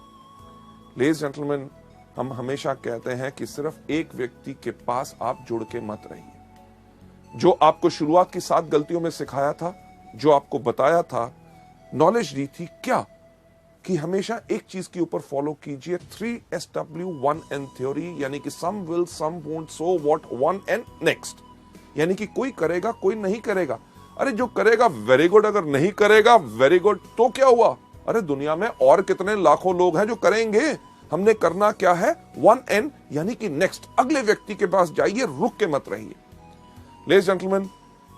लेडीज जेंटलमैन, हम हमेशा कहते हैं कि सिर्फ एक व्यक्ति के पास आप जुड़ के मत रहिए। जो आपको शुरुआत की 7 गलतियों में सिखाया था, जो आपको बताया था, नॉलेज दी थी, क्या कि हमेशा एक चीज के ऊपर फॉलो कीजिए, 3SW1N थ्योरी, यानी कि some will, some won't, so what, one and next. यानी कि कोई करेगा, कोई नहीं करेगा। अरे जो करेगा वेरी गुड, अगर नहीं करेगा वेरी गुड, तो क्या हुआ? अरे दुनिया में और कितने लाखों लोग हैं जो करेंगे। हमने करना क्या है? 1N यानी कि नेक्स्ट, अगले व्यक्ति के पास जाइए, रुक के मत रहिए। लेडीज जेंटलमैन,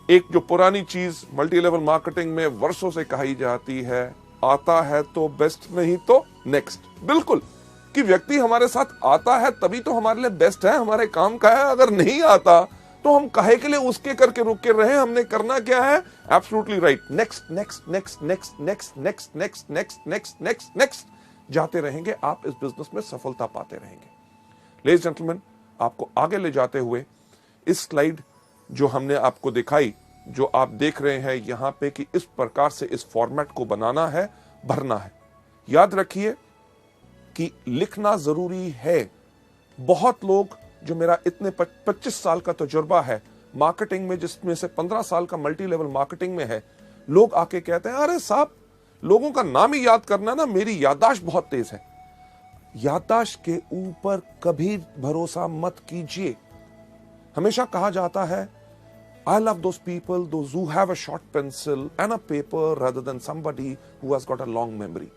एक जो पुरानी चीज मल्टी लेवल मार्केटिंग में वर्षों से कही जाती है, आता है तो बेस्ट, नहीं तो नेक्स्ट। बिल्कुल, कि व्यक्ति हमारे साथ आता है तभी तो हमारे लिए बेस्ट है, हमारे काम का है। अगर नहीं आता तो हम काहे के लिए उसके करके रुक के रहे? हमने करना क्या है? Absolutely right, next next next next next next next next next next next जाते रहेंगे, आप इस बिजनेस में सफलता पाते रहेंगे। लेडीज जेंटलमैन, आपको आगे ले जाते हुए इस स्लाइड जो हमने आपको दिखाई, जो आप देख रहे हैं यहां पे, कि इस प्रकार से इस फॉर्मेट को बनाना है, भरना है। याद रखिए कि लिखना जरूरी है। बहुत लोग, जो मेरा इतने 25 साल का तजुर्बा है मार्केटिंग में, जिसमें से 15 साल का मल्टी लेवल मार्केटिंग में है, लोग आके कहते हैं अरे साहब, लोगों का नाम ही याद करना ना, मेरी याददाश्त बहुत तेज है। याददाश्त के ऊपर कभी भरोसा मत कीजिए। हमेशा कहा जाता है, I love those people, those who have a short pencil and a paper rather than somebody who has got a long memory.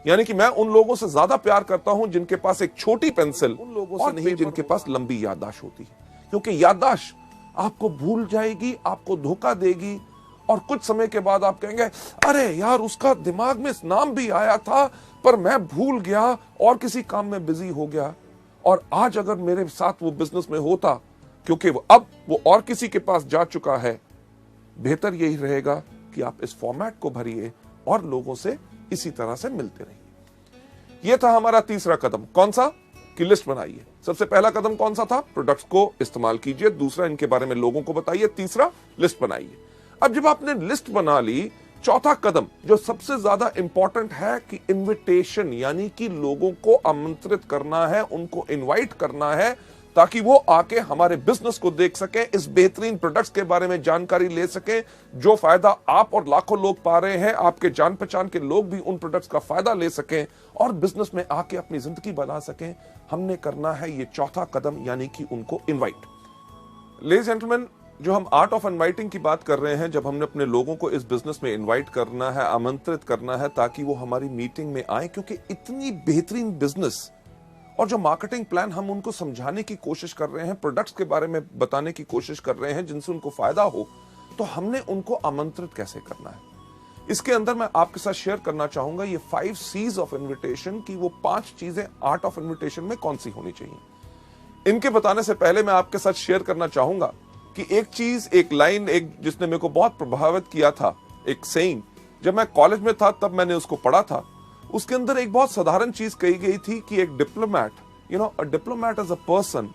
यानी कि मैं उन लोगों से ज्यादा प्यार करता हूं जिनके पास एक छोटी पेंसिल, उन लोगों से नहीं जिनके पास लंबी याददाश्त होती है। क्योंकि याददाश्त आपको भूल जाएगी, आपको धोखा देगी, और कुछ समय के बाद आप कहेंगे अरे यार, उसका दिमाग में नाम भी आया था पर मैं भूल गया और किसी काम में बिजी हो गया। और आज अगर मेरे साथ वो बिजनेस में होता, क्योंकि अब वो और किसी के पास जा चुका है, बेहतर यही रहेगा कि आप इस फॉर्मेट को भरिए और लोगों से इसी तरह से मिलते रहिए। यह था हमारा तीसरा कदम। कौन सा? कि लिस्ट बनाइए। सबसे पहला कदम कौन सा था? प्रोडक्ट्स को इस्तेमाल कीजिए। दूसरा, इनके बारे में लोगों को बताइए। तीसरा, लिस्ट बनाइए। अब जब आपने लिस्ट बना ली, चौथा कदम जो सबसे ज्यादा इंपॉर्टेंट है कि इनविटेशन, यानी कि लोगों को आमंत्रित करना है, उनको इनवाइट करना है, ताकि वो आके हमारे बिजनेस को देख सके, इस बेहतरीन प्रोडक्ट्स के बारे में जानकारी ले सके। जो फायदा आप और लाखों लोग पा रहे हैं, आपके जान पहचान के लोग भी उन प्रोडक्ट्स का फायदा ले सकें और बिजनेस में आके अपनी जिंदगी बना सकें। हमने करना है ये चौथा कदम, यानी कि उनको इनवाइट। लेडीज जेंटलमैन, जो हम आर्ट ऑफ इनवाइटिंग की बात कर रहे हैं, जब हमने अपने लोगों को इस बिजनेस में इनवाइट करना है, आमंत्रित करना है, ताकि वो हमारी मीटिंग में आए, क्योंकि इतनी बेहतरीन बिजनेस और जो मार्केटिंग प्लान हम उनको समझाने की कोशिश कर रहे हैं, प्रोडक्ट्स के बारे में बताने की कोशिश कर रहे हैं जिनसे उनको फायदा हो, तो हमने उनको आमंत्रित कैसे करना है। इसके अंदर मैं आपके साथ शेयर करना चाहूंगा ये 5 C's ऑफ इन्विटेशन की, वो 5 चीजें आर्ट ऑफ इन्विटेशन में कौन सी होनी चाहिए। इनके बताने से पहले मैं आपके साथ शेयर करना चाहूंगा कि एक चीज, एक लाइन, एक जिसने मेरे को बहुत प्रभावित किया था, एक सेइंग, जब मैं कॉलेज में था तब मैंने उसको पढ़ा था। उसके अंदर एक बहुत साधारण चीज कही गई थी कि एक diplomat, a diplomat is a person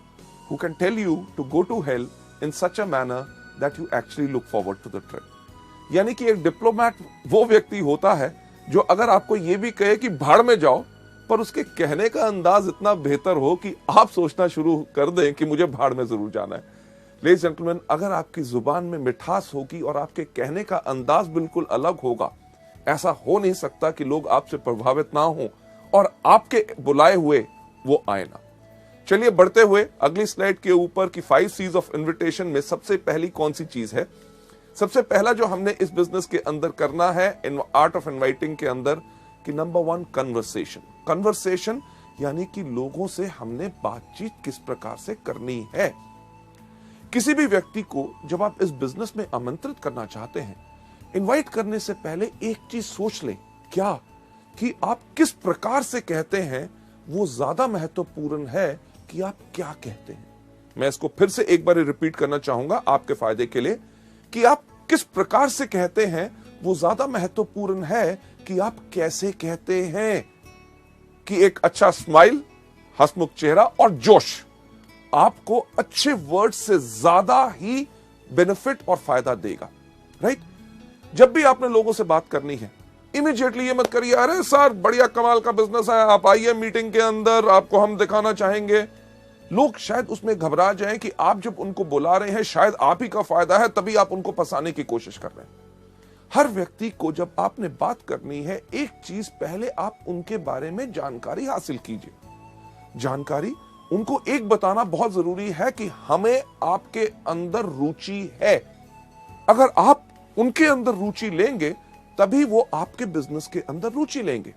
who can tell you to go to hell in such a manner that you actually look forward to the trip. यानी कि एक डिप्लोमैट वो व्यक्ति होता है जो अगर आपको ये भी कहे कि भाड़ में जाओ, पर उसके कहने का अंदाज इतना बेहतर हो कि आप सोचना शुरू कर दें कि मुझे भाड़ में जरूर जाना है। लेडीज जेंटलमैन, अगर आपकी जुबान में मिठास होगी और आपके कहने का अंदाज बिल्कुल अलग होगा, ऐसा हो नहीं सकता कि लोग आपसे प्रभावित ना हो और आपके बुलाए हुए वो आए ना। चलिए बढ़ते हुए अगली स्लाइड के ऊपर की 5 C's ऑफ इन्विटेशन में सबसे पहली कौन सी चीज है? सबसे पहला जो हमने इस बिजनेस के अंदर करना है इन आर्ट ऑफ इनवाइटिंग के अंदर कि नंबर 1 कन्वर्सेशन। कन्वर्सेशन यानी कि लोगों से हमने बातचीत किस प्रकार से करनी है। किसी भी व्यक्ति को जब आप इस बिजनेस में आमंत्रित करना चाहते हैं, इनवाइट करने से पहले एक चीज सोच लें, क्या कि आप किस प्रकार से कहते हैं वो ज्यादा महत्वपूर्ण है कि आप क्या कहते हैं। मैं इसको फिर से एक बार रिपीट करना चाहूंगा आपके फायदे के लिए कि आप किस प्रकार से कहते हैं वो ज्यादा महत्वपूर्ण है कि आप कैसे कहते हैं। कि एक अच्छा स्माइल, हंसमुख चेहरा और जोश आपको अच्छे वर्ड से ज्यादा ही बेनिफिट और फायदा देगा, राइट? जब भी आपने लोगों से बात करनी है, इमीडिएटली ये मत करिए अरे सर बढ़िया कमाल का बिजनेस है, आप आइए मीटिंग के अंदर, आपको हम दिखाना चाहेंगे। लोग शायद उसमें घबरा जाएं कि आप जब उनको बुला रहे हैं शायद आप ही का फायदा है, तभी आप उनको फंसाने की कोशिश कर रहे हैं। हर व्यक्ति को जब आपने बात करनी है, एक चीज पहले आप उनके बारे में जानकारी हासिल कीजिए। जानकारी उनको एक बताना बहुत जरूरी है कि हमें आपके अंदर रुचि है। अगर आप उनके अंदर रुचि लेंगे तभी वो आपके बिजनेस के अंदर रुचि लेंगे।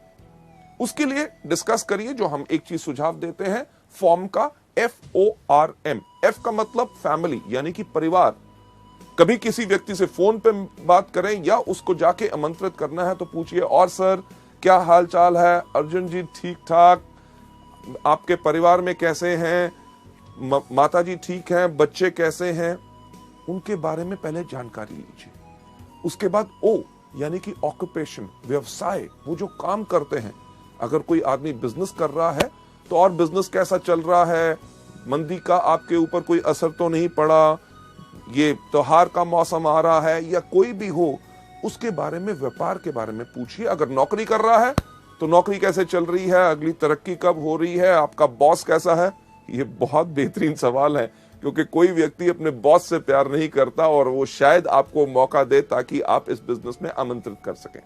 उसके लिए डिस्कस करिए, जो हम एक चीज सुझाव देते हैं, फॉर्म का FORM। F का मतलब फैमिली यानी कि परिवार। कभी किसी व्यक्ति से फोन पे बात करें या उसको जाके आमंत्रित करना है तो पूछिए और सर क्या हाल चाल है, अर्जुन जी ठीक ठाक, आपके परिवार में कैसे हैं, माता जी ठीक हैं, बच्चे कैसे हैं, उनके बारे में पहले जानकारी लीजिए। उसके बाद O यानी कि ऑक्यूपेशन, व्यवसाय, वो जो काम करते हैं। अगर कोई आदमी बिजनेस कर रहा है तो और बिजनेस कैसा चल रहा है, मंदी का आपके ऊपर कोई असर तो नहीं पड़ा, ये त्योहार का मौसम आ रहा है या कोई भी हो, उसके बारे में, व्यापार के बारे में पूछिए। अगर नौकरी कर रहा है तो नौकरी कैसे चल रही है, अगली तरक्की कब हो रही है, आपका बॉस कैसा है। ये बहुत बेहतरीन सवाल है क्योंकि कोई व्यक्ति अपने बॉस से प्यार नहीं करता और वो शायद आपको मौका दे ताकि आप इस बिजनेस में आमंत्रित कर सकें।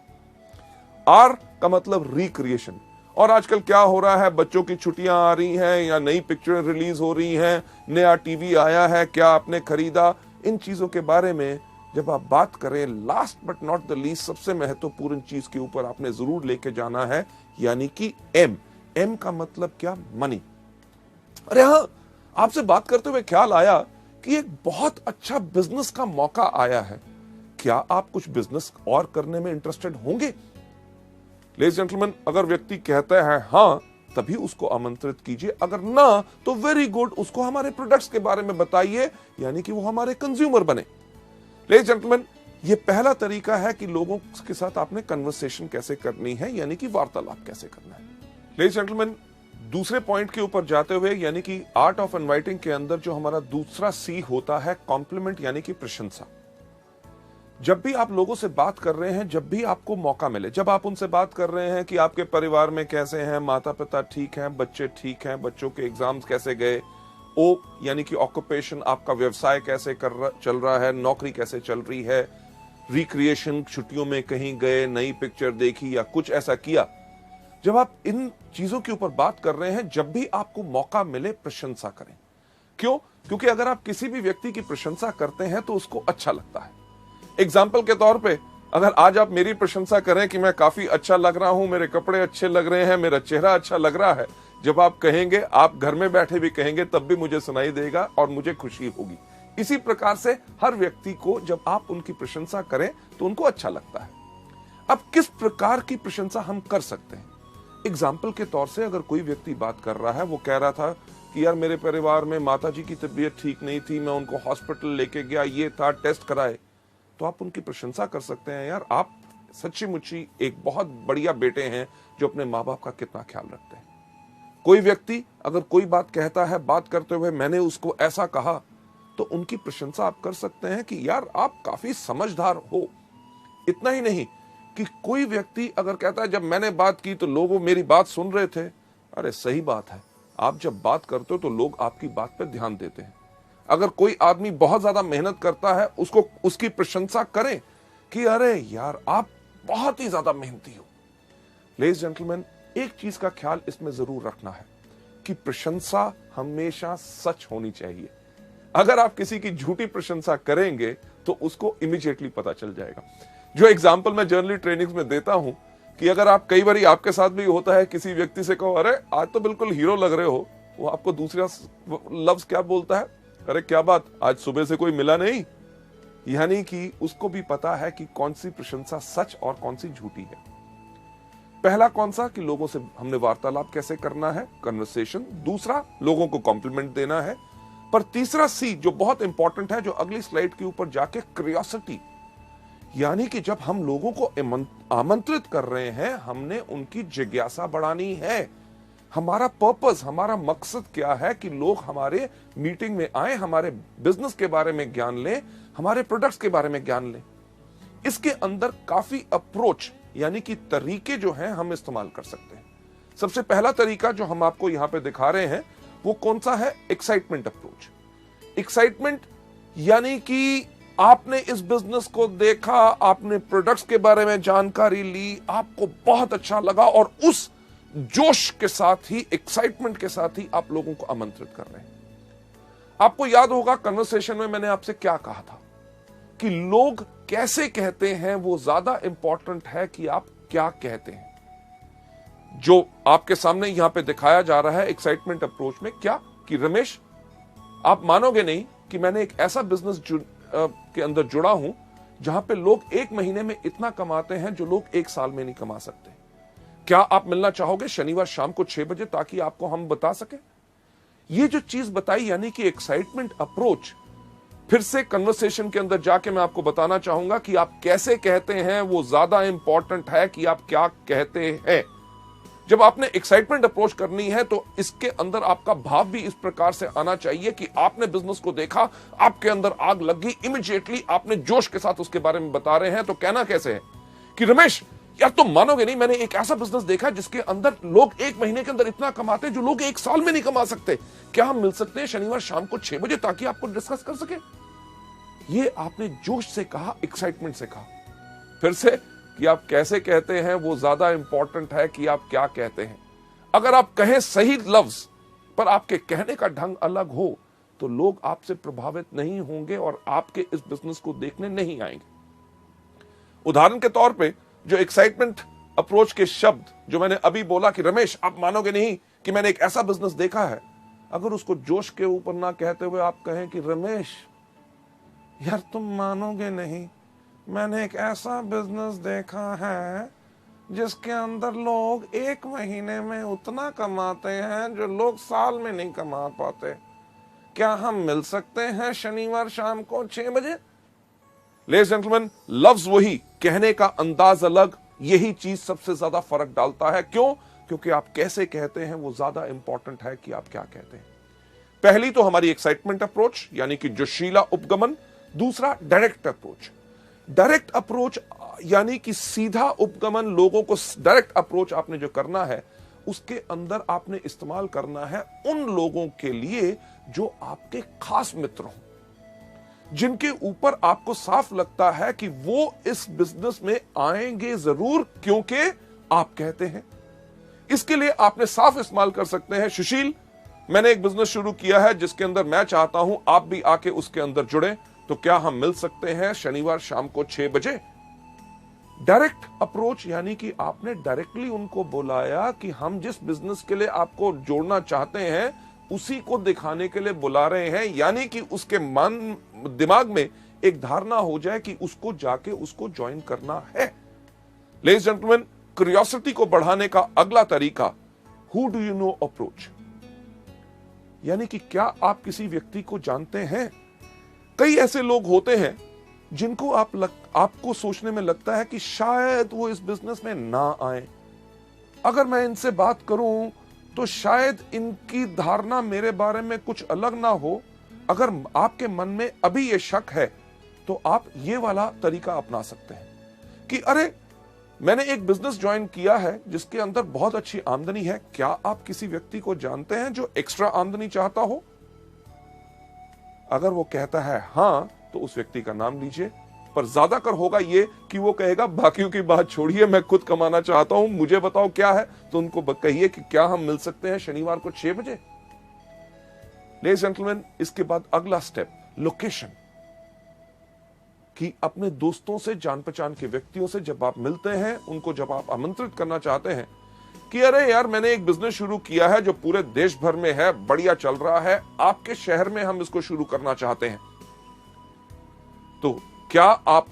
R का मतलब रिक्रिएशन। और आजकल क्या हो रहा है, बच्चों की छुट्टियां आ रही हैं या नई पिक्चरें रिलीज हो रही हैं, नया टीवी आया है, क्या आपने खरीदा, इन चीजों के बारे में जब आप बात करें, last but not the least सबसे महत्वपूर्ण चीज के ऊपर आपने जरूर लेके जाना है, यानी कि M का मतलब क्या, मनी। अरे हाँ, आपसे बात करते हुए ख्याल आया कि एक बहुत अच्छा बिजनेस का मौका आया है, क्या आप कुछ बिजनेस और करने में इंटरेस्टेड होंगे? लेडीज जेंटलमैन, अगर व्यक्ति कहता है हाँ, तभी उसको आमंत्रित कीजिए, अगर ना तो वेरी गुड, उसको हमारे प्रोडक्ट्स के बारे में बताइए, यानी कि वो हमारे कंज्यूमर बने। लेडीज जेंटलमैन, ये पहला तरीका है कि लोगों के साथ आपने कन्वर्सेशन कैसे करनी है, यानी कि वार्तालाप कैसे करना है। लेडीज जेंटलमैन, दूसरे पॉइंट के ऊपर जाते हुए, यानी कि आर्ट ऑफ इनवाइटिंग के अंदर जो हमारा दूसरा C होता है, कॉम्प्लीमेंट यानी कि प्रशंसा। जब भी आप लोगों से बात कर रहे हैं, जब भी आपको मौका मिले, जब आप उनसे बात कर रहे हैं कि आपके परिवार में कैसे हैं, माता पिता ठीक हैं, बच्चे ठीक हैं, बच्चों के एग्जाम्स कैसे गए, O यानी कि ऑक्यूपेशन, आपका व्यवसाय कैसे चल रहा है, नौकरी कैसे चल रही है, रिक्रिएशन, छुट्टियों में कहीं गए, नई पिक्चर देखी या कुछ ऐसा किया। जब आप इन चीजों के ऊपर बात कर रहे हैं, जब भी आपको मौका मिले, प्रशंसा करें। क्यों? क्योंकि अगर आप किसी भी व्यक्ति की प्रशंसा करते हैं तो उसको अच्छा लगता है। एग्जाम्पल के तौर पे, अगर आज आप मेरी प्रशंसा करें कि मैं काफी अच्छा लग रहा हूं, मेरे कपड़े अच्छे लग रहे हैं, मेरा चेहरा अच्छा लग रहा है, जब आप कहेंगे, आप घर में बैठे भी कहेंगे, तब भी मुझे सुनाई देगा और मुझे खुशी होगी। इसी प्रकार से हर व्यक्ति को जब आप उनकी प्रशंसा करें तो उनको अच्छा लगता है। अब किस प्रकार की प्रशंसा हम कर सकते हैं? एग्जाम्पल के तौर से, अगर कोई व्यक्ति बात कर रहा है, वो कह रहा था कि यार मेरे परिवार में माता जी की तबीयत ठीक नहीं थी, मैं उनको हॉस्पिटल लेके गया, ये था, टेस्ट कराए, तो आप उनकी प्रशंसा कर सकते हैं, यार आप सच्ची मुच्ची एक बहुत बढ़िया बेटे हैं जो अपने माँ बाप का कितना ख्याल रखते हैं। कोई व्यक्ति अगर कोई बात कहता है, बात करते हुए मैंने उसको ऐसा कहा, तो उनकी प्रशंसा आप कर सकते हैं कि यार आप काफी समझदार हो। इतना ही नहीं कि कोई व्यक्ति अगर कहता है जब मैंने बात की तो लोग मेरी बात सुन रहे थे, अरे सही बात है, आप जब बात करते हो तो लोग आपकी बात पर ध्यान देते हैं। अगर कोई आदमी बहुत ज्यादा मेहनत करता है, उसको उसकी प्रशंसा करें कि अरे यार आप बहुत ही ज्यादा मेहनती हो। लेडीज जेंटलमैन, एक चीज का ख्याल इसमें जरूर रखना है कि प्रशंसा हमेशा सच होनी चाहिए। अगर आप किसी की झूठी प्रशंसा करेंगे तो उसको इमीडिएटली पता चल जाएगा। जो एग्जाम्पल मैं जनरली ट्रेनिंग्स में देता हूं कि अगर आप कई बार आपके साथ भी होता है, किसी व्यक्ति से कहो अरे आज तो बिल्कुल हीरो लग रहे हो, वो आपको दूसरा लफ्ज क्या बोलता है, अरे क्या बात आज सुबह से कोई मिला नहीं। यानी कि उसको भी पता है कि कौन सी प्रशंसा सच और कौन सी झूठी है। पहला कौन सा कि लोगों से हमने वार्तालाप कैसे करना है, कन्वर्सेशन। दूसरा लोगों को कॉम्प्लीमेंट देना है। पर तीसरा सी जो बहुत इंपॉर्टेंट है, जो अगली स्लाइड के ऊपर जाके, क्यूरियोसिटी। यानी कि जब हम लोगों को आमंत्रित कर रहे हैं, हमने उनकी जिज्ञासा बढ़ानी है। हमारा पर्पस, हमारा मकसद क्या है कि लोग हमारे मीटिंग में आए, हमारे बिजनेस के बारे में ज्ञान लें, हमारे प्रोडक्ट्स के बारे में ज्ञान लें। इसके अंदर काफी अप्रोच यानी कि तरीके जो हैं हम इस्तेमाल कर सकते हैं। सबसे पहला तरीका जो हम आपको यहां पे दिखा रहे हैं वो कौन सा है, एक्साइटमेंट अप्रोच। एक्साइटमेंट यानी कि आपने इस बिजनेस को देखा, आपने प्रोडक्ट्स के बारे में जानकारी ली, आपको बहुत अच्छा लगा और उस जोश के साथ ही, एक्साइटमेंट के साथ ही आप लोगों को आमंत्रित कर रहे हैं। आपको याद होगा कन्वर्सेशन में मैंने आपसे क्या कहा था कि लोग कैसे कहते हैं वो ज्यादा इंपॉर्टेंट है कि आप क्या कहते हैं। जो आपके सामने यहां पे दिखाया जा रहा है एक्साइटमेंट अप्रोच में, क्या कि रमेश आप मानोगे नहीं कि मैंने एक ऐसा बिजनेस के अंदर जुड़ा हूं जहां पे लोग एक महीने में इतना कमाते हैं जो लोग एक साल में नहीं कमा सकते। क्या आप मिलना चाहोगे शनिवार शाम को 6 बजे ताकि आपको हम बता सके। ये जो चीज बताई यानी कि एक्साइटमेंट अप्रोच। फिर से कन्वर्सेशन के अंदर जाके मैं आपको बताना चाहूंगा कि आप कैसे कहते हैं वो ज्यादा इंपॉर्टेंट है कि आप क्या कहते हैं। जब आपने एक्साइटमेंट अप्रोच करनी है तो इसके अंदर आपका भाव भी इस प्रकार से आना चाहिए कि आपने बिजनेस को देखा, आपके अंदर आग लग गई, इमीडिएटली आपने जोश के साथ उसके बारे में बता रहे हैं। तो कहना कैसे है कि रमेश यार तुम मानोगे नहीं, मैंने एक ऐसा बिजनेस देखा जिसके अंदर लोग एक महीने के अंदर इतना कमाते हैं जो लोग एक साल में नहीं कमा सकते। क्या हम मिल सकते हैं शनिवार शाम को 6 बजे ताकि आपको डिस्कस कर सके। ये आपने जोश से कहा, एक्साइटमेंट से कहा। फिर से कि आप कैसे कहते हैं वो ज्यादा इंपॉर्टेंट है कि आप क्या कहते हैं। अगर आप कहें सही लफ्ज पर आपके कहने का ढंग अलग हो तो लोग आपसे प्रभावित नहीं होंगे और आपके इस बिजनेस को देखने नहीं आएंगे। उदाहरण के तौर पे जो एक्साइटमेंट अप्रोच के शब्द जो मैंने अभी बोला कि रमेश आप मानोगे नहीं कि मैंने एक ऐसा बिजनेस देखा है, अगर उसको जोश के ऊपर ना कहते हुए आप कहें कि रमेश यार तुम मानोगे नहीं, मैंने एक ऐसा बिजनेस देखा है जिसके अंदर लोग एक महीने में उतना कमाते हैं जो लोग साल में नहीं कमा पाते। क्या हम मिल सकते हैं शनिवार शाम को 6 बजे। लेडीज जेंटलमैन, लफ्ज वही, कहने का अंदाज अलग, यही चीज सबसे ज्यादा फर्क डालता है। क्यों? क्योंकि आप कैसे कहते हैं वो ज्यादा इंपॉर्टेंट है कि आप क्या कहते हैं। पहली तो हमारी एक्साइटमेंट अप्रोच यानी कि जोशीला उपगमन। दूसरा डायरेक्ट अप्रोच। डायरेक्ट अप्रोच यानी कि सीधा उपगमन, लोगों को डायरेक्ट अप्रोच आपने जो करना है उसके अंदर आपने इस्तेमाल करना है उन लोगों के लिए जो आपके खास मित्र हों, जिनके ऊपर आपको साफ लगता है कि वो इस बिजनेस में आएंगे जरूर क्योंकि आप कहते हैं। इसके लिए आपने साफ इस्तेमाल कर सकते हैं, सुशील मैंने एक बिजनेस शुरू किया है जिसके अंदर मैं चाहता हूं आप भी आके उसके अंदर जुड़े, तो क्या हम मिल सकते हैं शनिवार शाम को 6 बजे। डायरेक्ट अप्रोच यानी कि आपने डायरेक्टली उनको बुलाया कि हम जिस बिजनेस के लिए आपको जोड़ना चाहते हैं उसी को दिखाने के लिए बुला रहे हैं, यानी कि उसके मन दिमाग में एक धारणा हो जाए कि उसको जाके उसको ज्वाइन करना है। लेडीज जेंटलमैन, क्यूरियोसिटी को बढ़ाने का अगला तरीका who do you know approach, यानी कि क्या आप किसी व्यक्ति को जानते हैं। कई ऐसे लोग होते हैं जिनको आपको सोचने में लगता है कि शायद वो इस बिजनेस में ना आए। अगर मैं इनसे बात करूं तो शायद इनकी धारणा मेरे बारे में कुछ अलग ना हो। अगर आपके मन में अभी ये शक है तो आप ये वाला तरीका अपना सकते हैं कि अरे मैंने एक बिजनेस ज्वाइन किया है जिसके अंदर बहुत अच्छी आमदनी है, क्या आप किसी व्यक्ति को जानते हैं जो एक्स्ट्रा आमदनी चाहता हो। अगर वो कहता है हां तो उस व्यक्ति का नाम लीजिए, पर ज्यादातर होगा ये कि वो कहेगा बाकियों की बात छोड़िए, मैं खुद कमाना चाहता हूं, मुझे बताओ क्या है। तो उनको कहिए कि क्या हम मिल सकते हैं शनिवार को 6 बजे। लेडीज जेंटलमैन, इसके बाद अगला स्टेप लोकेशन, कि अपने दोस्तों से, जान पहचान के व्यक्तियों से जब आप मिलते हैं, उनको जब आप आमंत्रित करना चाहते हैं कि अरे यार मैंने एक बिजनेस शुरू किया है जो पूरे देश भर में है, बढ़िया चल रहा है, आपके शहर में हम इसको शुरू करना चाहते हैं, तो क्या आप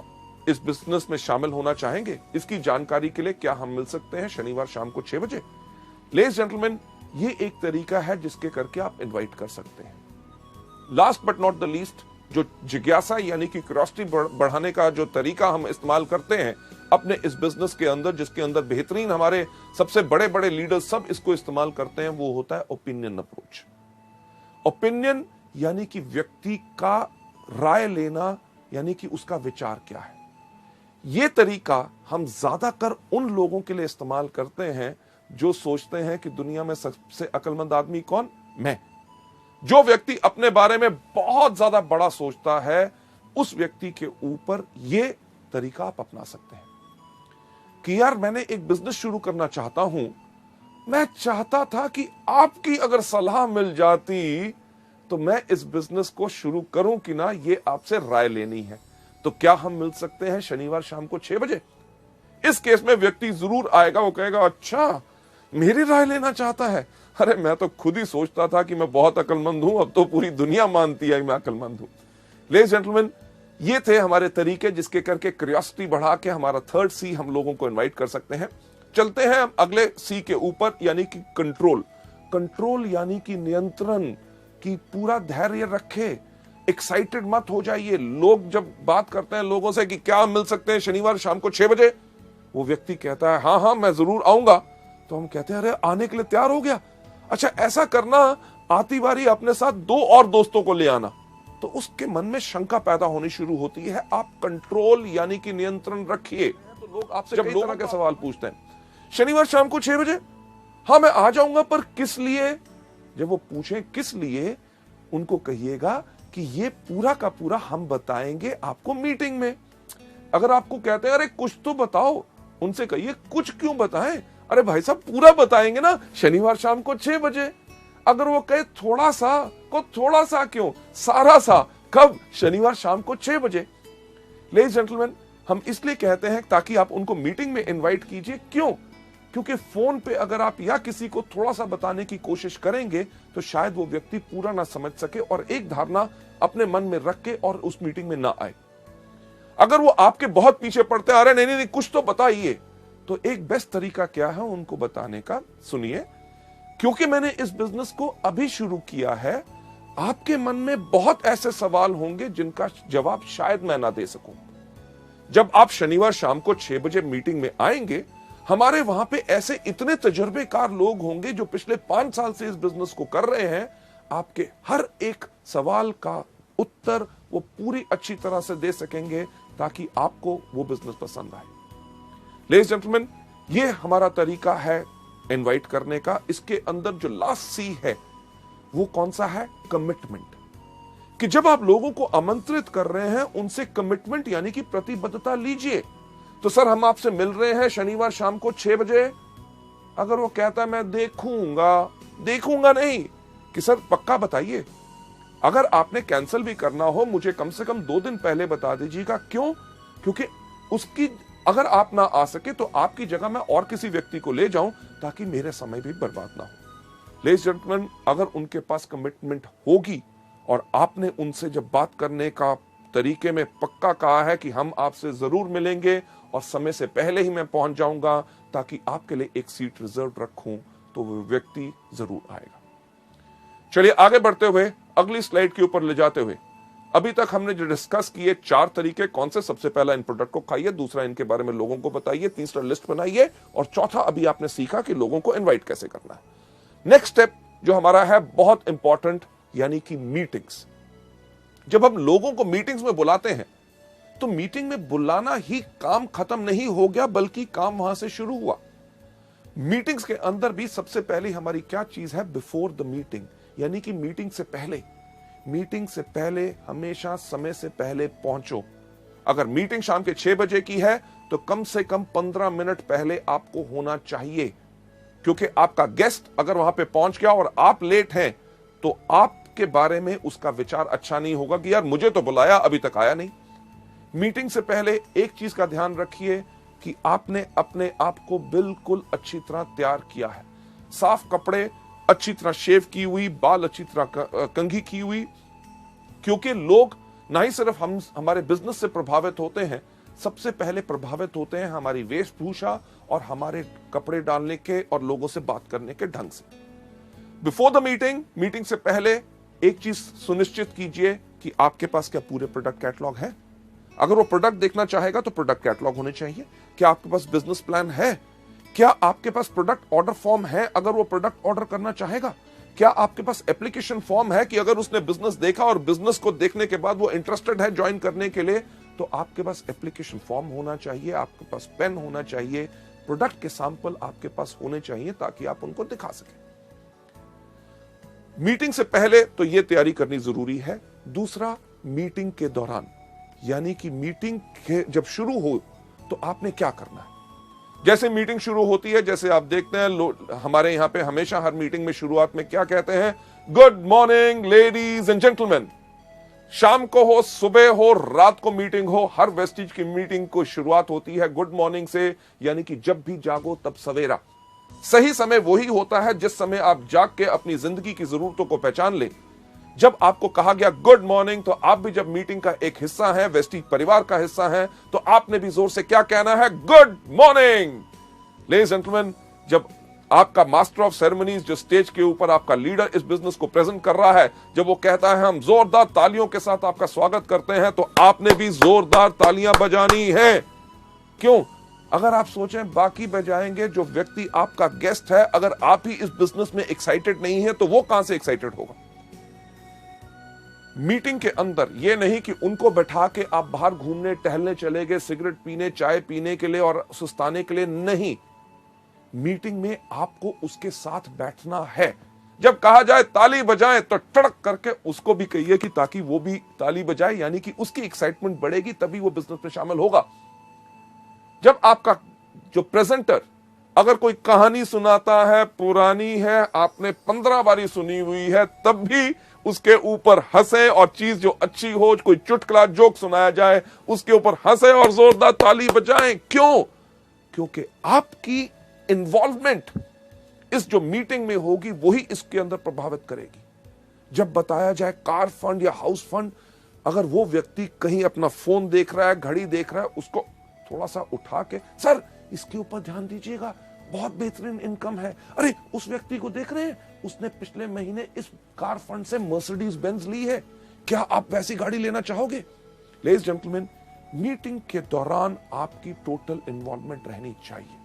इस बिजनेस में शामिल होना चाहेंगे? इसकी जानकारी के लिए क्या हम मिल सकते हैं शनिवार शाम को 6 बजे? लेडीज जेंटलमैन, ये एक तरीका है जिसके करके आप इनवाइट कर सकते हैं। Last but not the least, जो जिज्ञासा यानी कि क्यूरियोसिटी बढ़ाने का जो तरीका हम इस्तेमाल करते हैं अपने इस बिजनेस के अंदर, जिसके अंदर बेहतरीन हमारे सबसे बड़े बड़े लीडर्स सब इसको इस्तेमाल करते हैं, वो होता है ओपिनियन अप्रोच। ओपिनियन यानी कि व्यक्ति का राय लेना, यानी कि उसका विचार क्या है। यह तरीका हम ज्यादातर उन लोगों के लिए इस्तेमाल करते हैं जो सोचते हैं कि दुनिया में सबसे अक्लमंद आदमी कौन? मैं। जो व्यक्ति अपने बारे में बहुत ज्यादा बड़ा सोचता है, उस व्यक्ति के ऊपर यह तरीका आप अपना सकते हैं कि यार मैंने एक बिजनेस शुरू करना चाहता हूं, मैं चाहता था कि आपकी अगर सलाह मिल जाती तो मैं इस बिजनेस को शुरू करूं कि ना, ये आपसे राय लेनी है। तो क्या हम मिल सकते हैं शनिवार शाम को 6 बजे? इस केस में व्यक्ति जरूर आएगा, वो कहेगा अच्छा मेरी राय लेना चाहता है, अरे मैं तो खुद ही सोचता था कि मैं बहुत अक्लमंद हूं, अब तो पूरी दुनिया मानती है मैं अक्लमंद हूं। लेडीज जेंटलमैन, ये थे हमारे तरीके जिसके करके क्यूरियोसिटी बढ़ा के हमारा थर्ड सी हम लोगों को इनवाइट कर सकते हैं। चलते हैं हम अगले सी के ऊपर, यानी कि कंट्रोल। कंट्रोल यानी कि नियंत्रण, की पूरा धैर्य रखे, एक्साइटेड मत हो जाइए। लोग जब बात करते हैं लोगों से कि क्या मिल सकते हैं शनिवार शाम को 6 बजे, वो व्यक्ति कहता है हाँ हाँ मैं जरूर आऊंगा, तो हम कहते हैं अरे आने के लिए तैयार हो गया, अच्छा ऐसा करना आती बारी अपने साथ 2 और दोस्तों को ले आना। तो उसके मन में शंका पैदा होनी शुरू होती है। आप कंट्रोल यानी कि नियंत्रण रखिए। तो लोग आपसे जब लोगों के सवाल पूछते हैं शनिवार शाम को 6 बजे, हाँ मैं आ जाऊंगा, पर किस लिए? जब वो पूछें किस लिए, उनको कहिएगा कि ये पूरा का पूरा हम बताएंगे आपको मीटिंग में। अगर आपको कहते हैं अरे कुछ तो बताओ, उनसे कहिए कुछ क्यों बताएं, अरे भाई साहब पूरा बताएंगे ना शनिवार शाम को 6 बजे। अगर वो कहे थोड़ा सा, को थोड़ा सा क्यों, सारा सा, कब? शनिवार शाम को 6 बजे। लेडीज जेंटलमैन, हम इसलिए कहते हैं ताकि आप उनको मीटिंग में इनवाइट कीजिए। क्यों? क्योंकि फोन पे अगर आप या किसी को थोड़ा सा बताने की कोशिश करेंगे तो शायद वो व्यक्ति पूरा ना समझ सके और एक धारणा अपने मन में रख के और उस मीटिंग में ना आए। अगर वो आपके बहुत पीछे पड़ते हैं, अरे नहीं नहीं कुछ तो बताइए, तो एक बेस्ट तरीका क्या है उनको बताने का? सुनिए, क्योंकि मैंने इस बिजनेस को अभी शुरू किया है, आपके मन में बहुत ऐसे सवाल होंगे जिनका जवाब शायद मैं ना दे सकूं। जब आप शनिवार शाम को 6 बजे मीटिंग में आएंगे, हमारे वहां पे ऐसे इतने तजुर्बेकार लोग होंगे जो पिछले 5 साल से इस बिजनेस को कर रहे हैं। आपके हर एक सवाल का उत्तर वो पूरी अच्छी तरह से दे सकेंगे ताकि आपको वो बिजनेस पसंद आए। लेडीज जेंटलमैन, ये हमारा तरीका है इनवाइट करने का। इसके अंदर जो लास्ट सी है वो कौन सा है? कमिटमेंट। कि जब आप लोगों को आमंत्रित कर रहे हैं, उनसे कमिटमेंट यानी कि प्रतिबद्धता लीजिए। तो सर हम आपसे मिल रहे हैं शनिवार शाम को 6 बजे। अगर वो कहता है मैं देखूंगा नहीं, कि सर पक्का बताइए। अगर आपने कैंसिल भी करना हो, मुझे कम से कम 2 दिन पहले बता दीजिएगा। क्यों? क्योंकि उसकी अगर आप ना आ सके तो आपकी जगह मैं और किसी व्यक्ति को ले जाऊं ताकि मेरे समय भी बर्बाद ना हो। लेडीज जेंटलमैन, अगर उनके पास कमिटमेंट होगी और आपने उनसे जब बात करने का तरीके में पक्का कहा है कि हम आपसे जरूर मिलेंगे और समय से पहले ही मैं पहुंच जाऊंगा ताकि आपके लिए एक सीट रिजर्व रखूं, तो वो व्यक्ति जरूर आएगा। चलिए आगे बढ़ते हुए अगली स्लाइड के ऊपर ले जाते हुए, अभी तक हमने जो डिस्कस किए 4 तरीके कौन से? सबसे पहला इन प्रोडक्ट को खाइए, दूसरा इनके बारे में लोगों को बताइए, तीसरा लिस्ट बनाइए, और चौथा अभी आपने सीखा कि लोगों को इनवाइट कैसे करना है। नेक्स्ट स्टेप जो हमारा है बहुत इंपॉर्टेंट, यानी कि मीटिंग्स। जब हम लोगों को मीटिंग्स में बुलाते हैं तो मीटिंग में बुलाना ही काम खत्म नहीं हो गया, बल्कि काम वहां से शुरू हुआ। मीटिंग्स के अंदर भी सबसे पहले हमारी क्या चीज है? बिफोर द मीटिंग, यानी कि मीटिंग से पहले। मीटिंग से पहले हमेशा समय से पहले पहुंचो। अगर मीटिंग शाम के 6 बजे की है तो कम से कम 15 मिनट पहले आपको होना चाहिए, क्योंकि आपका गेस्ट अगर वहां पे पहुंच गया और आप लेट हैं तो आपके बारे में उसका विचार अच्छा नहीं होगा कि यार मुझे तो बुलाया अभी तक आया नहीं। मीटिंग से पहले एक चीज का ध्यान रखिए कि आपने अपने आप को बिल्कुल अच्छी तरह तैयार किया है, साफ कपड़े, अच्छी तरह शेव की हुई, बाल अच्छी तरह कंघी की हुई, क्योंकि लोग ना ही सिर्फ हमारे बिजनेस से प्रभावित होते हैं, सबसे पहले प्रभावित होते हैं हमारी वेशभूषा और हमारे कपड़े डालने के और लोगों से बात करने के ढंग से। बिफोर द मीटिंग से पहले एक चीज सुनिश्चित कीजिए कि आपके पास क्या पूरे प्रोडक्ट कैटलॉग है। अगर वो प्रोडक्ट देखना चाहेगा तो प्रोडक्ट कैटलॉग होने चाहिए। क्या आपके पास बिजनेस प्लान है? क्या आपके पास प्रोडक्ट ऑर्डर फॉर्म है अगर वो प्रोडक्ट ऑर्डर करना चाहेगा? क्या आपके पास एप्लीकेशन फॉर्म है कि अगर उसने बिजनेस देखा और बिजनेस को देखने के बाद वो इंटरेस्टेड है ज्वाइन करने के लिए, तो आपके पास एप्लीकेशन फॉर्म होना चाहिए, आपके पास पेन होना चाहिए, प्रोडक्ट के सैंपल आपके पास होने चाहिए ताकि आप उनको दिखा सकें। मीटिंग से पहले तो यह तैयारी करनी जरूरी है। दूसरा, मीटिंग के दौरान, यानी कि मीटिंग जब शुरू हो तो आपने क्या करना है। जैसे मीटिंग शुरू होती है, जैसे आप देखते हैं हमारे यहां पे हमेशा हर मीटिंग में शुरुआत में क्या कहते हैं, good morning ladies and gentleman. शाम को हो, सुबह हो, रात को मीटिंग हो, हर वेस्टिज की मीटिंग को शुरुआत होती है गुड मॉर्निंग से, यानी कि जब भी जागो तब सवेरा। सही समय वही होता है जिस समय आप जाग के अपनी जिंदगी की जरूरतों को पहचान ले। जब आपको कहा गया गुड मॉर्निंग, तो आप भी जब मीटिंग का एक हिस्सा है, वेस्टिज परिवार का हिस्सा है, तो आपने भी जोर से क्या कहना है, good morning. Ladies and gentleman, जब आपका मास्टर ऑफ सेरेमनीज जो स्टेज के ऊपर आपका लीडर इस बिजनेस को प्रेजेंट कर रहा है, जब वो कहता है हम जोरदार तालियों के साथ आपका स्वागत करते हैं, तो आपने भी जोरदार तालियां बजानी है। क्यों? अगर आप सोचें बाकी बजाएंगे, जो व्यक्ति आपका गेस्ट है, अगर आप ही इस बिजनेस में एक्साइटेड नहीं है तो वो कहां से एक्साइटेड होगा। मीटिंग के अंदर यह नहीं कि उनको बैठा के आप बाहर घूमने टहलने चले गए, सिगरेट पीने, चाय पीने के लिए और सुस्ताने के लिए नहीं। मीटिंग में आपको उसके साथ बैठना है। जब कहा जाए ताली बजाएं तो टड़क करके उसको भी कहिए कि ताकि वो भी ताली बजाए, यानी कि उसकी एक्साइटमेंट बढ़ेगी, तभी वो बिजनेस में शामिल होगा। जब आपका जो प्रेजेंटर अगर कोई कहानी सुनाता है, पुरानी है, आपने 15 बारी सुनी हुई है, तब भी उसके ऊपर हंसे, और चीज जो अच्छी हो, कोई चुटकुला जोक सुनाया जाए, उसके ऊपर हंसे और जोरदार ताली बजाएं। क्यों? क्योंकि आपकी इन्वॉल्वमेंट इस जो मीटिंग में होगी वही इसके अंदर प्रभावित करेगी। जब बताया जाए कार फंड या हाउस फंड, अगर वो व्यक्ति कहीं अपना फोन देख रहा है, घड़ी देख रहा है, उसको थोड़ा सा उठा के, सर इसके ऊपर ध्यान दीजिएगा, बहुत बेहतरीन इनकम है। अरे उस व्यक्ति को देख रहे हैं, उसने पिछले महीने इस कार फंड से मर्सिडीज बेंज ली है, क्या आप वैसी गाड़ी लेना चाहोगे। लेडीज जेंटलमैन, मीटिंग के दौरान आपकी टोटल इन्वॉल्वमेंट रहनी चाहिए।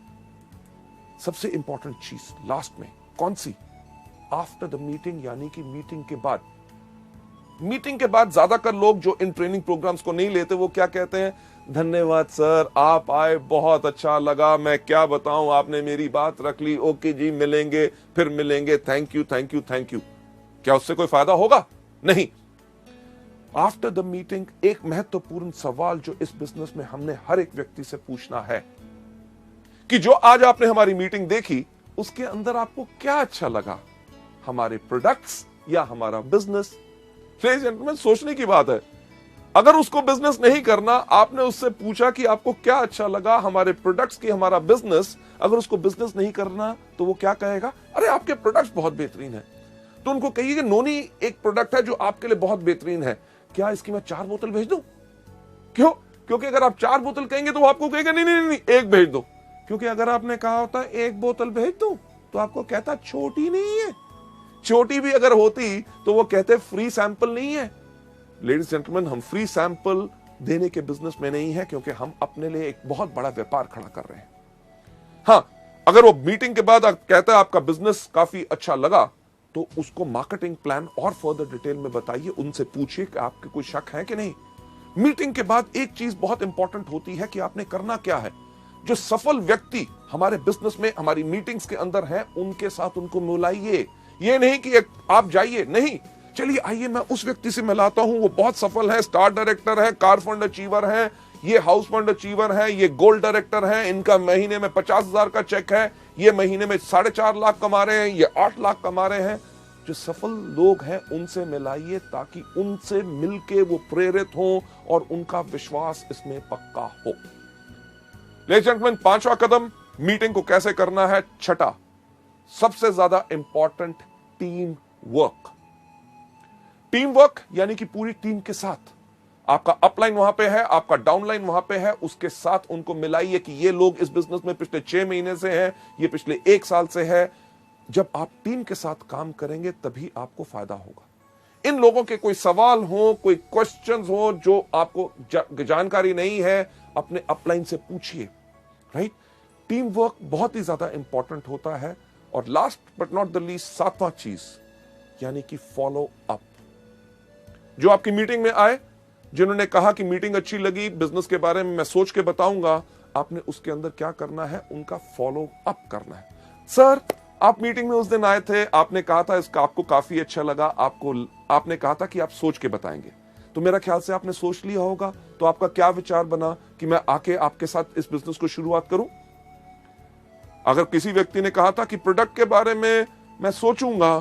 सबसे इंपॉर्टेंट चीज लास्ट में कौन सी? आफ्टर द मीटिंग, यानी कि मीटिंग के बाद। मीटिंग के बाद ज्यादातर लोग जो इन ट्रेनिंग प्रोग्राम्स को नहीं लेते, वो क्या कहते हैं, धन्यवाद सर, आप आए, बहुत अच्छा लगा, मैं क्या बताऊं, आपने मेरी बात रख ली, ओके जी, मिलेंगे, फिर मिलेंगे, thank you thank you thank you. क्या उससे कोई फायदा होगा? नहीं। आफ्टर द मीटिंग एक महत्वपूर्ण सवाल जो इस बिजनेस में हमने हर एक व्यक्ति से पूछना है कि जो आज आपने हमारी मीटिंग देखी, उसके अंदर आपको क्या अच्छा लगा, हमारे प्रोडक्ट्स या हमारा बिजनेस। लेडीज एंड जेंटलमैन, सोचने की बात है। अगर उसको बिजनेस नहीं करना, आपने उससे पूछा कि आपको क्या अच्छा लगा, हमारे प्रोडक्ट्स की, हमारा बिजनेस, अगर उसको बिजनेस नहीं करना तो वो क्या कहेगा, अरे आपके प्रोडक्ट्स बहुत बेहतरीन है। तो उनको कहिए कि नोनी एक प्रोडक्ट है जो आपके लिए बहुत बेहतरीन है, क्या इसकी मैं 4 बोतल भेज दूं? क्यों? क्योंकि अगर आप 4 बोतल कहेंगे तो वो आपको कहेगा नहीं नहीं नहीं, 1 भेज दो। क्योंकि अगर आपने कहा होता 1 बोतल भेज दो, तो आपको कहता छोटी नहीं है। छोटी भी अगर होती तो वो कहते फ्री सैंपल नहीं है। लेडीज जेंटलमैन, हम फ्री सैंपल देने के बिजनेस में नहीं है, क्योंकि हम अपने लिए एक बहुत बड़ा व्यापार खड़ा कर रहे हैं। हां, अगर वो मीटिंग के बाद कहता है आपका बिजनेस काफी अच्छा लगा, तो उसको मार्केटिंग प्लान और फर्दर डिटेल में बताइए, उनसे पूछिए कि आपके कोई शक है कि नहीं। मीटिंग के बाद एक चीज बहुत इंपॉर्टेंट होती है कि आपने करना क्या है। जो सफल व्यक्ति हमारे बिजनेस में, हमारी मीटिंग्स के अंदर हैं, उनके साथ उनको मिलाइए। ये नहीं कि आप जाइए, नहीं, चलिए आइए मैं उस व्यक्ति से मिलाता हूं, वो बहुत सफल है, स्टार डायरेक्टर है, कार फंड अचीवर है, ये हाउस फंड अचीवर है, ये गोल्ड डायरेक्टर है, इनका महीने में 50,000 का चेक है, ये महीने में 4.5 लाख कमा रहे हैं, ये 8 लाख कमा रहे हैं। जो सफल लोग हैं उनसे मिलाइए ताकि उनसे मिलके वो प्रेरित हों और उनका विश्वास इसमें पक्का हो। लेडीज एंड जेंटलमैन, 5वां कदम मीटिंग को कैसे करना है। छठा सबसे ज्यादा important, team work. Team work यानी कि पूरी टीम के साथ, आपका अपलाइन वहां पे है, आपका डाउनलाइन वहां पे है, उसके साथ उनको मिलाइए कि ये लोग इस बिजनेस में पिछले 6 महीने से हैं, ये पिछले 1 साल से है। जब आप टीम के साथ काम करेंगे तभी आपको फायदा होगा। इन लोगों के कोई सवाल हो, कोई क्वेश्चंस हो जो आपको जानकारी नहीं है, अपने अपलाइन से पूछिए, राइट। टीम वर्क बहुत ही ज्यादा इंपॉर्टेंट होता है। और last but not the least, 7वां चीज यानी कि फॉलो अप। जो आपकी मीटिंग में आए, जिन्होंने कहा कि मीटिंग अच्छी लगी, बिजनेस के बारे में मैं सोच के बताऊंगा, आपने उसके अंदर क्या करना है, उनका फॉलो अप करना है। सर, आप मीटिंग में उस दिन आए थे, आपने कहा था इसका आपको काफी अच्छा लगा, आपने कहा था कि आप सोच के बताएंगे, तो मेरा ख्याल से आपने सोच लिया होगा। तो आपका क्या विचार बना कि मैं आके आपके साथ इस बिजनेस को शुरुआत करूं? अगर किसी व्यक्ति ने कहा था कि प्रोडक्ट के बारे में मैं सोचूंगा,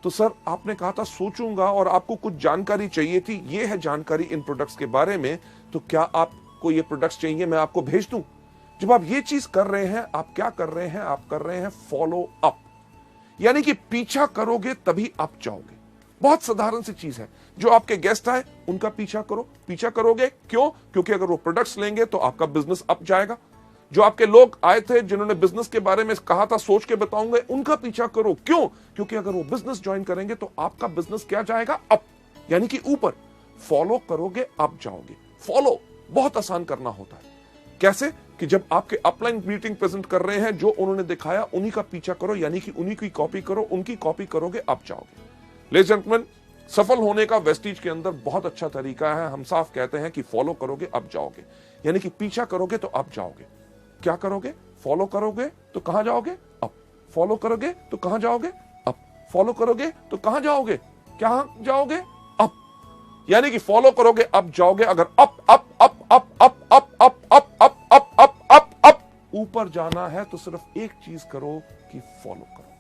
तो सर आपने कहा था सोचूंगा और आपको कुछ जानकारी चाहिए थी, ये है जानकारी इन प्रोडक्ट्स के बारे में, तो क्या आपको ये प्रोडक्ट्स चाहिए, मैं आपको भेज दूं? जब आप ये चीज कर रहे हैं, आप क्या कर रहे हैं, आप कर रहे हैं फॉलो अप, यानी कि पीछा करोगे तभी आप जाओगे। बहुत साधारण सी चीज है। जो आपके गेस्ट आए उनका पीछा करो। पीछा करोगे क्यों? क्योंकि अगर वो प्रोडक्ट्स लेंगे तो आपका बिजनेस अप जाएगा। जो आपके लोग आए थे जिन्होंने बिजनेस के बारे में कहा था सोच के बताऊंगा, उनका पीछा करो। क्यों? क्योंकि अगर वो बिजनेस ज्वाइन करेंगे तो आपका बिजनेस क्या जाएगा? अप, यानी कि ऊपर। फॉलो करोगे अप जाओगे। फॉलो बहुत आसान करना होता है। कैसे? कि जब आपके अपलाइन मीटिंग प्रेजेंट कर रहे हैं, जो उन्होंने दिखाया उन्हीं का पीछा करो, यानी कि उन्हीं की कॉपी करो, उनकी कॉपी करोगे अप जाओगे। लेडीज एंड जेंटलमैन, सफल होने का वेस्टीज के अंदर बहुत अच्छा तरीका है। हम साफ कहते हैं कि फॉलो करोगे अप जाओगे, यानी कि पीछा करोगे तो अप जाओगे। क्या करोगे? फॉलो करोगे तो कहां जाओगे? अप। फॉलो करोगे तो कहां जाओगे? अप। फॉलो करोगे तो कहां जाओगे? क्या जाओगे? अप। यानी कि फॉलो करोगे अप जाओगे। अगर up up up up up up up up up up up up up ऊपर जाना है तो सिर्फ एक चीज करो कि फॉलो करो।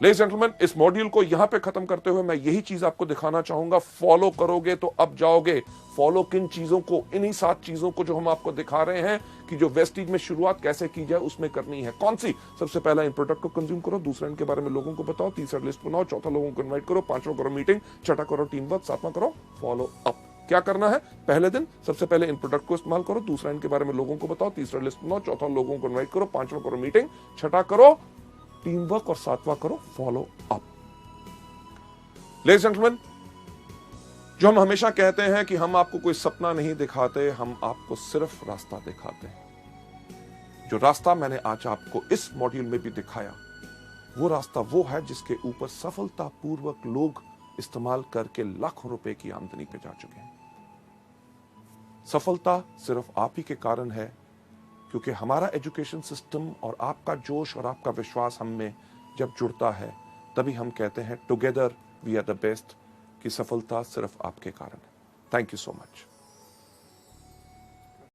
लेडीज एंड जेंटलमैन, इस मॉड्यूल को यहां पे खत्म करते हुए मैं यही चीज आपको दिखाना चाहूंगा। फॉलो करोगे तो अब जाओगे। फॉलो किन चीजों को? इन्हीं 7 चीजों को जो हम आपको दिखा रहे हैं कि जो वेस्टीज में शुरुआत कैसे की जाए उसमें करनी है। कौन सी? सबसे पहला इन प्रोडक्ट को कंज्यूम करो, दूसरा इनके बारे में लोगों को बताओ, तीसरा लिस्ट बनाओ, चौथा लोगों को इन्वाइट करो, 5वां करो मीटिंग, छठा करो टीम वर्क, 7वां करो फॉलो अप। क्या करना है? पहले दिन सबसे पहले इन प्रोडक्ट को इस्तेमाल करो, दूसरा इनके बारे में लोगों को बताओ, तीसरा लिस्ट बनाओ, चौथा लोगों को इन्वाइट करो, 5वां करो मीटिंग, छठा करो टीम वर्क और 7वां करो follow up. Ladies and gentleman, जो हम हमेशा कहते हैं कि हम आपको कोई सपना नहीं दिखाते, हम आपको सिर्फ रास्ता दिखाते हैं। जो रास्ता मैंने आज आपको इस मॉड्यूल में भी दिखाया, वो रास्ता वो है जिसके ऊपर सफलतापूर्वक लोग इस्तेमाल करके लाखों रुपए की आमदनी पे जा चुके हैं। सफलता सिर्फ आप ही के कारण है, क्योंकि हमारा एजुकेशन सिस्टम और आपका जोश और आपका विश्वास हम में जब जुड़ता है, तभी हम कहते हैं together we are the best, कि सफलता सिर्फ आपके कारण है। Thank you so much.